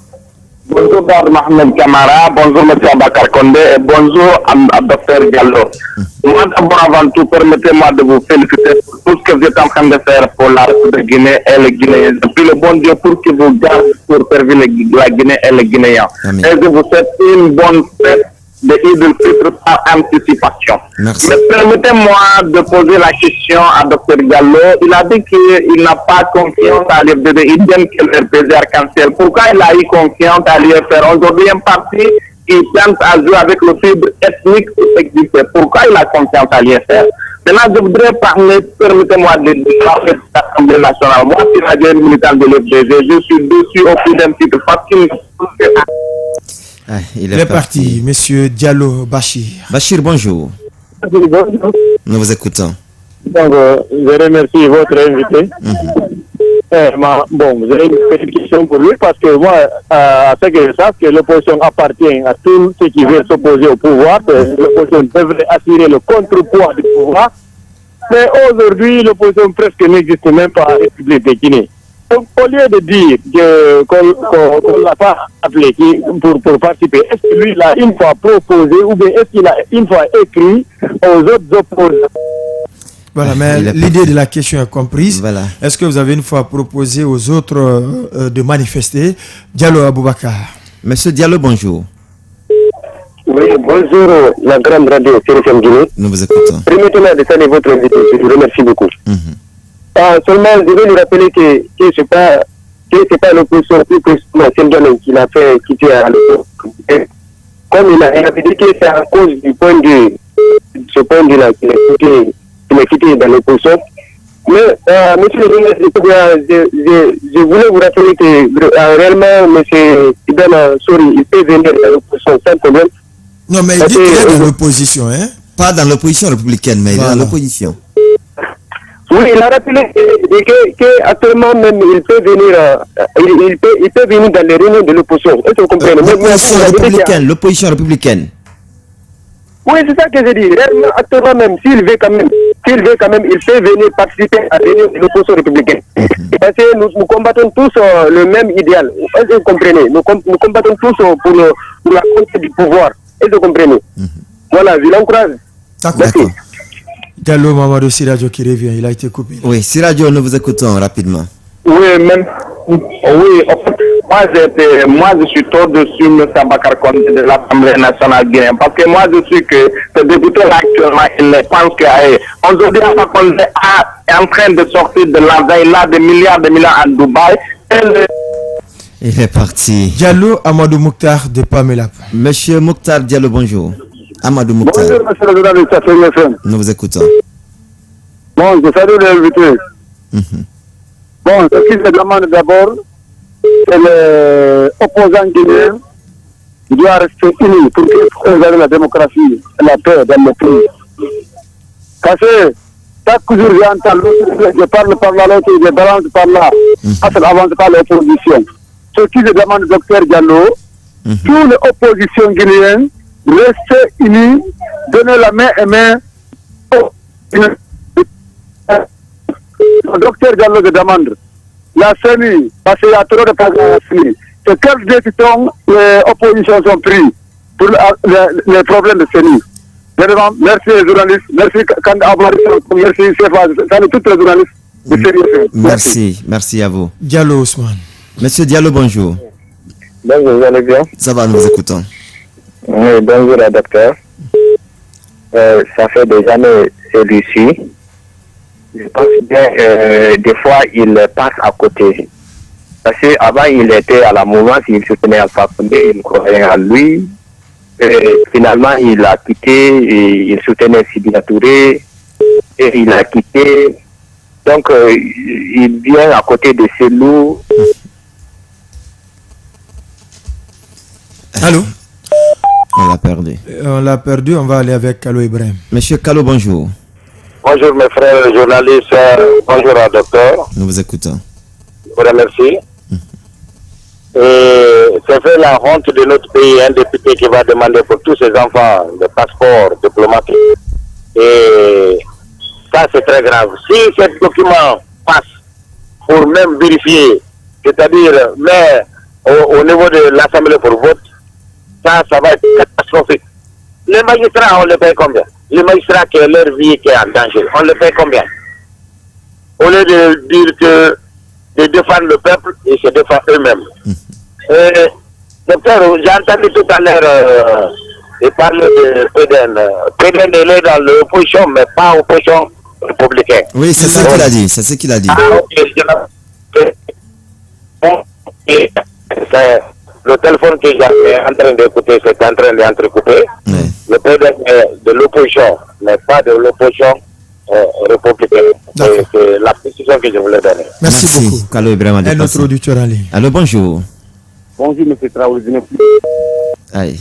Bonjour Mohamed Kamara, bonjour M. Abakar Kondé et bonjour à Dr Diallo. Moi d'abord avant tout, permettez-moi de vous féliciter pour tout ce que vous êtes en train de faire pour la République de Guinée et les Guinéens. Je prie le bon Dieu pour qu'il vous garde pour servir la Guinée et les Guinéens. Amen. Et je vous souhaite une bonne fête de Eid al-Fitr par anticipation. Merci. Mais permettez-moi de poser la question à Dr Diallo. Il a dit qu'il n'a pas confiance à l'FDD, idem que le RPG Arc-en-Ciel. Pourquoi il a eu confiance à l'IFR? Aujourd'hui, un parti qui tente à jouer avec le fibre ethnique pour exister. Pourquoi il a confiance à l'IFR? Maintenant, je voudrais parler, permettez-moi de parler de l'Assemblée nationale. Moi, si je suis militant de l'FDD, je suis dessus au plus d'un titre parce qu'il il est parti, Monsieur Diallo Bachir. Bachir, bonjour. Bonjour. Nous vous écoutons. Donc, je remercie votre invité. Bon, j'ai une petite question pour lui parce que moi, à ce que je sache, que l'opposition appartient à tous ceux qui veulent s'opposer au pouvoir. L'opposition devrait assurer le contrepoids du pouvoir. Mais aujourd'hui, l'opposition presque n'existe même pas en République de Guinée. Donc, au lieu de dire qu'on ne l'a pas appelé pour participer, est-ce que lui, il a une fois proposé ou bien est-ce qu'il a une fois écrit aux autres opposants? Voilà, mais l'idée de la question est comprise. Voilà. Est-ce que vous avez une fois proposé aux autres de manifester? Diallo Aboubakar. Monsieur Diallo, bonjour. Oui, bonjour, la grande radio CRFM Guinée. Nous vous écoutons. Permettez-moi de saluer votre invité, je vous remercie beaucoup. Seulement, je vais lui rappeler que c'est pas l'opposition, plus précisément Sendouane qui l'a fait quitter à l'opposition. Comme il a dit que c'est à cause du point de ce point de là qu'il a quitté dans l'opposition. Mais, monsieur le journaliste, je voulais vous rappeler que réellement, monsieur Ibn Sori, il peut venir dans l'opposition sans problème. Non, mais il dit qu'il est dans l'opposition, hein? Pas dans l'opposition républicaine, mais voilà. Dans l'opposition. Oui, il a rappelé qu'actuellement même il peut venir dans les réunions de l'opposition. Est-ce que vous comprenez? L'opposition républicaine. Oui, c'est ça que je dis. Réellement, actuellement même, s'il veut quand même, il peut venir participer à la réunion de l'opposition républicaine. Parce que nous combattons tous le même idéal. Est-ce que vous comprenez? Nous combattons tous pour la conquête du pouvoir. Est-ce que vous comprenez? Voilà, je l'encourage. D'accord. Diallo Mamadou Sirajo qui revient, il a été coupé. Oui, Sirajo, nous vous écoutons rapidement. Oui, même. Oui, en fait, moi je suis trop dessus M. Abakar Kondé de l'Assemblée nationale guinéenne. Parce que moi je suis que ce député-là actuellement, il pense qu'aujourd'hui, Abakar Kondé est en train de sortir de l'argent, il a des milliards à Dubaï. Il est parti. Diallo Amadou Mouktar de Pamelap. Monsieur Mouktar Diallo, bonjour. Amadou Mouktar. Bonjour, monsieur le journaliste, ça fait FM. Nous vous écoutons. Bon, je salue l'invité. Bon, ce qui se demande d'abord, c'est l'opposant guinéen qui doit rester uni pour préserver la démocratie et la paix dans le pays. Parce que chaque jour j'entends l'autre, je parle par là, l'autre, je balance par là. ça n'avance pas l'opposition. Ce qui je demande, docteur Diallo, toutes les oppositions guinéennes, restez unis, donnez la main et main. Docteur Diallo, je demande, la CENI, parce qu'il y a trop de programmes, c'est quelles décisions les oppositions ont prises pour les problèmes de CENI. Merci les journalistes, merci Kanda Abari, merci Sefa, salut tous les journalistes. Merci à vous. Diallo Ousmane. Monsieur Diallo, bonjour. Bonjour, vous allez bien? Ça va, nous écoutons. Oui, bonjour, docteur. Ça fait des années, celui-ci. Je pense bien, des fois, il passe à côté. Parce qu'avant, il était à la mouvance, il soutenait Alpha Condé, il croyait en lui. Finalement, il a quitté, et il soutenait Sidi Touré, et il a quitté. Donc, il vient à côté de ces loups. Allô? On l'a perdu. On l'a perdu, on va aller avec Kalo Ibrahim. Monsieur Kalo, bonjour. Bonjour mes frères journalistes, bonjour à docteur. Nous vous écoutons. Je vous remercie. C'est fait la honte de notre pays, un député qui va demander pour tous ses enfants le passeport diplomatique. Et ça, c'est très grave. Si ce document passe pour même vérifier, c'est-à-dire, mais au niveau de l'Assemblée pour vote, ça va être catastrophique. Les magistrats, on les paye combien? Les magistrats qui ont leur vie qui est en danger, on les paye combien? Au lieu de dire que de défendre le peuple, ils se défendent eux-mêmes. Docteur, j'ai entendu tout à l'heure il parle de PDN. PDN est dans l'opposition, mais pas opposition républicaine. Oui, c'est ça qu'il a dit. C'est ce qu'il a dit. Le téléphone que j'étais en train d'écouter, c'est en train d'entrecouper. Le PDN est de l'opposition, mais pas de l'opposition républicaine. C'est la précision que je voulais donner. Merci beaucoup. Kalo Ibrahim, un autre auditeur en ligne. Allô, bonjour. Bonjour, M. Traoré. Aïe.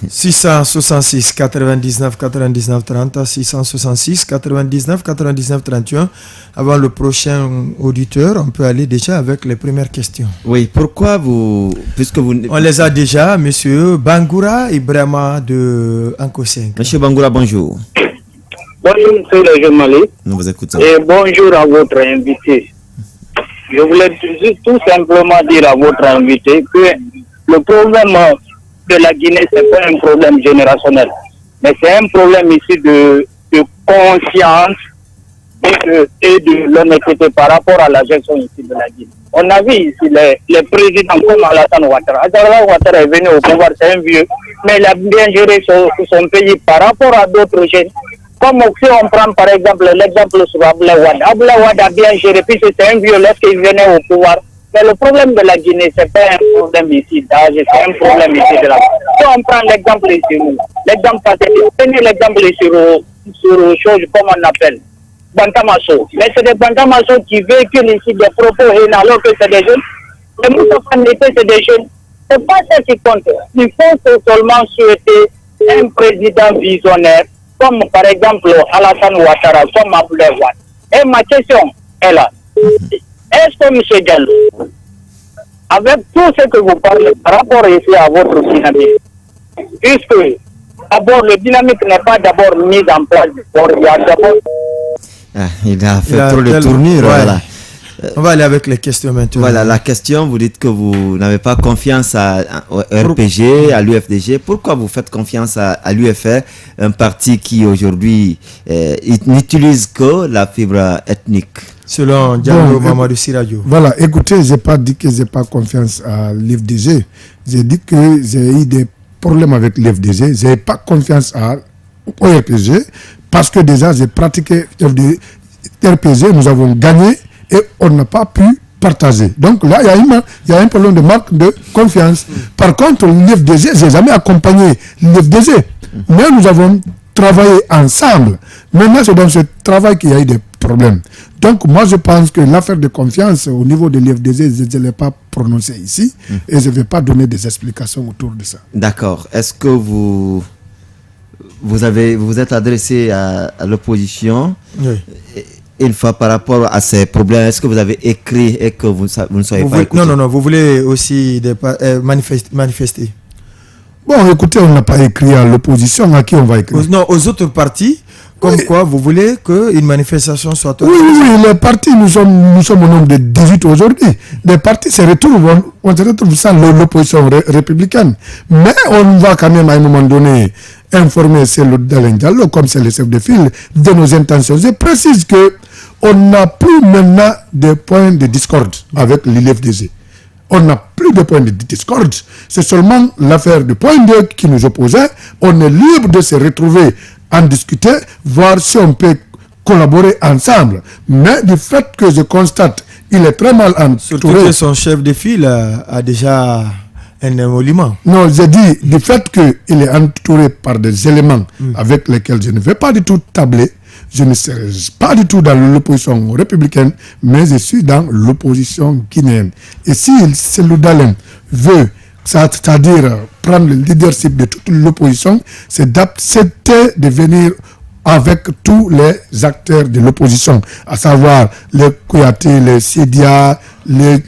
666 99 99 30 666 99 99 31. Avant le prochain auditeur, on peut aller déjà avec les premières questions. Oui, pourquoi vous... Puisque vous... On les a déjà, monsieur Bangoura Ibrahima de Anko 5. Monsieur Bangoura, bonjour. Bonjour, monsieur le journaliste. Nous vous écoutons. Et bonjour à votre invité. Je voulais juste tout simplement dire à votre invité que le problème de la Guinée, ce n'est pas un problème générationnel, mais c'est un problème ici de conscience et de l'honnêteté par rapport à la gestion ici de la Guinée. On a vu ici les présidents comme Alassane Ouattara. Alassane Ouattara est venu au pouvoir, c'est un vieux, mais il a bien géré son pays par rapport à d'autres jeunes. Comme si on prend par exemple l'exemple sur Abdoulaye Wade. Abdoulaye Wade a bien géré, puis c'est un vieux lorsqu'il venait au pouvoir. Mais le problème de la Guinée, ce n'est pas un problème ici d'âge, c'est un problème ici de la... Si on prend l'exemple ici, prenez l'exemple sur chose comme on appelle Bantamasso. Mais c'est des Bantamasso qui véhiculent ici des propos haineux alors que c'est des jeunes. Les Moustapha Nité, c'est des jeunes. Ce n'est pas ça qui compte. Il faut seulement souhaiter un président visionnaire comme par exemple Alassane Ouattara, comme Abdoulaye Wade. Et ma question est là. Est-ce que M. Diallo, avec tout ce que vous parlez par rapport ici à votre dynamique, puisque d'abord le dynamique n'est pas d'abord mis en place, il y a d'abord... il a fait trop de tournures, voilà. On va aller avec les questions maintenant. Voilà, la question, vous dites que vous n'avez pas confiance au RPG, à l'UFDG. Pourquoi vous faites confiance à l'UFR, un parti qui aujourd'hui n'utilise que la fibre ethnique? Selon Diallo Mamadou Siradio. Voilà, écoutez, je n'ai pas dit que je n'ai pas confiance à l'UFDG. J'ai dit que j'ai eu des problèmes avec l'UFDG. Je n'ai pas confiance au RPG parce que déjà, j'ai pratiqué RPG, nous avons gagné et on n'a pas pu partager. Donc là, il y a un problème de manque de confiance. Par contre, l'UFDG, je n'ai jamais accompagné l'UFDG. Mais nous avons travaillé ensemble. Maintenant, c'est dans ce travail qu'il y a eu des problèmes. Donc, moi, je pense que l'affaire de confiance au niveau de l'UFDG, je ne l'ai pas prononcée ici et je ne vais pas donner des explications autour de ça. D'accord. Est-ce que vous êtes adressé à l'opposition? Oui. une fois par rapport à ces problèmes, est-ce que vous avez écrit et que vous ne savez pas écouter? Non, vous voulez aussi manifester. Bon, écoutez, on n'a pas écrit à l'opposition, à qui on va écrire? Non, aux autres partis, comme quoi vous voulez qu'une manifestation soit organisée. Oui, les partis, nous sommes au nombre de 18 aujourd'hui. Les partis se retrouvent, on se retrouve sans l'opposition républicaine. Mais on va quand même à un moment donné informer Cellou Dalein Diallo, comme c'est le chef de file, de nos intentions. Je précise que on n'a plus maintenant de points de discorde avec l'ILFDG. On n'a plus de points de discorde. C'est seulement l'affaire du point 2 qui nous opposait. On est libre de se retrouver, en discuter, voir si on peut collaborer ensemble. Mais du fait que je constate, il est très mal entouré. Surtout que son chef de file a déjà un émolument. Non, j'ai dit, du fait qu'il est entouré par des éléments avec lesquels je ne vais pas du tout tabler. Je ne serai pas du tout dans l'opposition républicaine, mais je suis dans l'opposition guinéenne. Et si Cellou Dalein veut, c'est-à-dire prendre le leadership de toute l'opposition, c'est d'accepter de venir avec tous les acteurs de l'opposition, à savoir les Kouyaté, les Sidia, les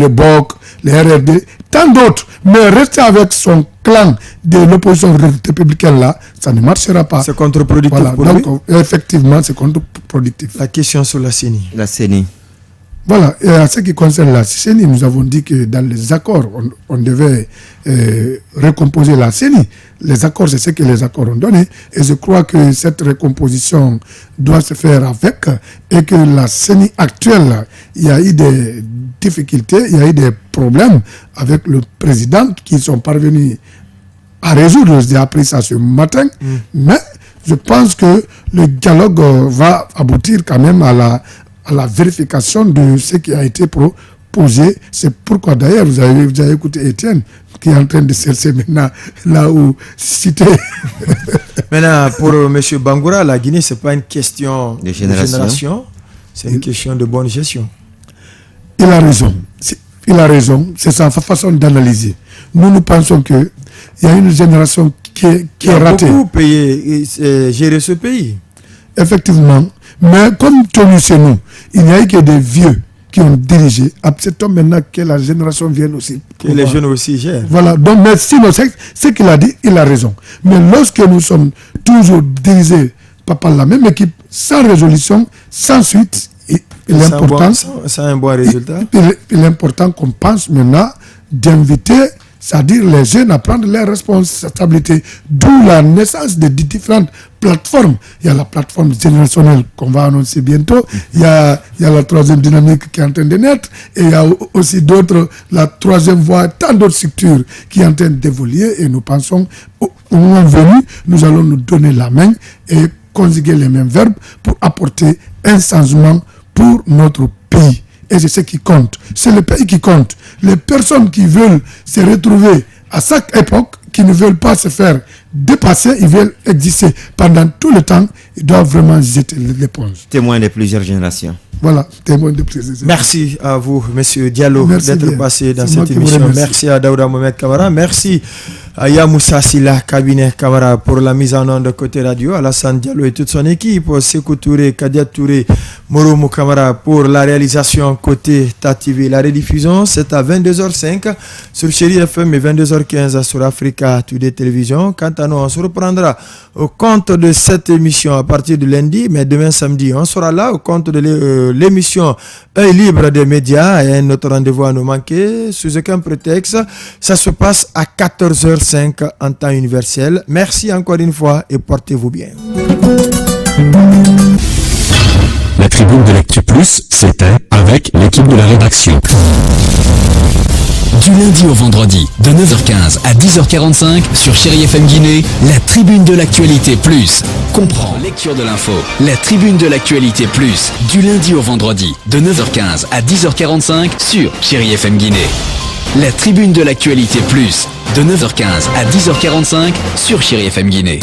BOC, les RRD, tant d'autres. Mais rester avec son clan de l'opposition républicaine là, ça ne marchera pas. C'est contre-productif pour donc, lui. Effectivement, c'est contre-productif. La question sur la CENI. La CENI. Voilà, et en ce qui concerne la CENI, nous avons dit que dans les accords, on devait recomposer la CENI. Les accords, c'est ce que les accords ont donné. Et je crois que cette recomposition doit se faire avec, et que la CENI actuelle, il y a eu des difficultés, il y a eu des problèmes avec le président qui sont parvenus à résoudre. J'ai appris ça ce matin. Mais je pense que le dialogue va aboutir quand même à la vérification de ce qui a été proposé. C'est pourquoi d'ailleurs vous avez écouté Étienne qui est en train de chercher maintenant là où citer. Maintenant, pour M. Bangoura, la Guinée, ce n'est pas une question de génération, c'est une question de bonne gestion. Il a raison. Il a raison. C'est sa façon d'analyser. Nous pensons qu'il y a une génération qui est ratée. Beaucoup payé et gérer ce pays. Effectivement. Mais comme Tony chez nous, il n'y a eu que des vieux qui ont dirigé. Acceptons maintenant que la génération vienne aussi. Que les jeunes aussi gèrent. Voilà. Donc, mais sinon, ce qu'il a dit, il a raison. Mais lorsque nous sommes toujours dirigés par la même équipe, sans résolution, sans suite, il est important. C'est un bon résultat. Il est important qu'on pense maintenant d'inviter, c'est-à-dire les jeunes à prendre leurs responsabilités. D'où la naissance de différentes plateformes. Il y a la plateforme générationnelle qu'on va annoncer bientôt. Il y a la troisième dynamique qui est en train de naître. Et il y a aussi d'autres, la troisième voie, tant d'autres structures qui est en train d'évoluer. Et nous pensons, au moment venu, nous allons nous donner la main et conjuguer les mêmes verbes pour apporter un changement pour notre pays. Et c'est ce qui compte. C'est le pays qui compte. Les personnes qui veulent se retrouver à chaque époque, qui ne veulent pas se faire dépasser, ils veulent exister pendant tout le temps, ils doivent vraiment jeter l'éponge. Témoin de plusieurs générations. Voilà, témoin de plusieurs générations. Merci à vous, M. Diallo, d'être passé dans cette émission. Merci à Daouda Mohamed Kamara. Merci à Yamoussa Silla, cabinet Kamara, pour la mise en onde de côté radio. Alassane Diallo et toute son équipe. Sekou Touré, Kadia Touré, Moromo Kamara pour la réalisation côté TATV. La rediffusion, c'est à 22h05 sur Chéri FM et 22h15 sur Africa Today Télévision. Quant à nous, on se reprendra au compte de cette émission à partir de lundi, mais demain samedi, on sera là au compte de l'émission Œil libre des médias et notre rendez-vous à nous manquer sous aucun prétexte. Ça se passe à 14h05 en temps universel. Merci encore une fois et portez-vous bien. La tribune de l'Actu Plus, c'était avec l'équipe de la rédaction. Du lundi au vendredi, de 9h15 à 10h45 sur Chéri FM Guinée, la tribune de l'actualité plus. Comprends, lecture de l'info. La tribune de l'actualité plus. Du lundi au vendredi, de 9h15 à 10h45 sur Chéri FM Guinée. La tribune de l'actualité plus. De 9h15 à 10h45 sur Chéri FM Guinée.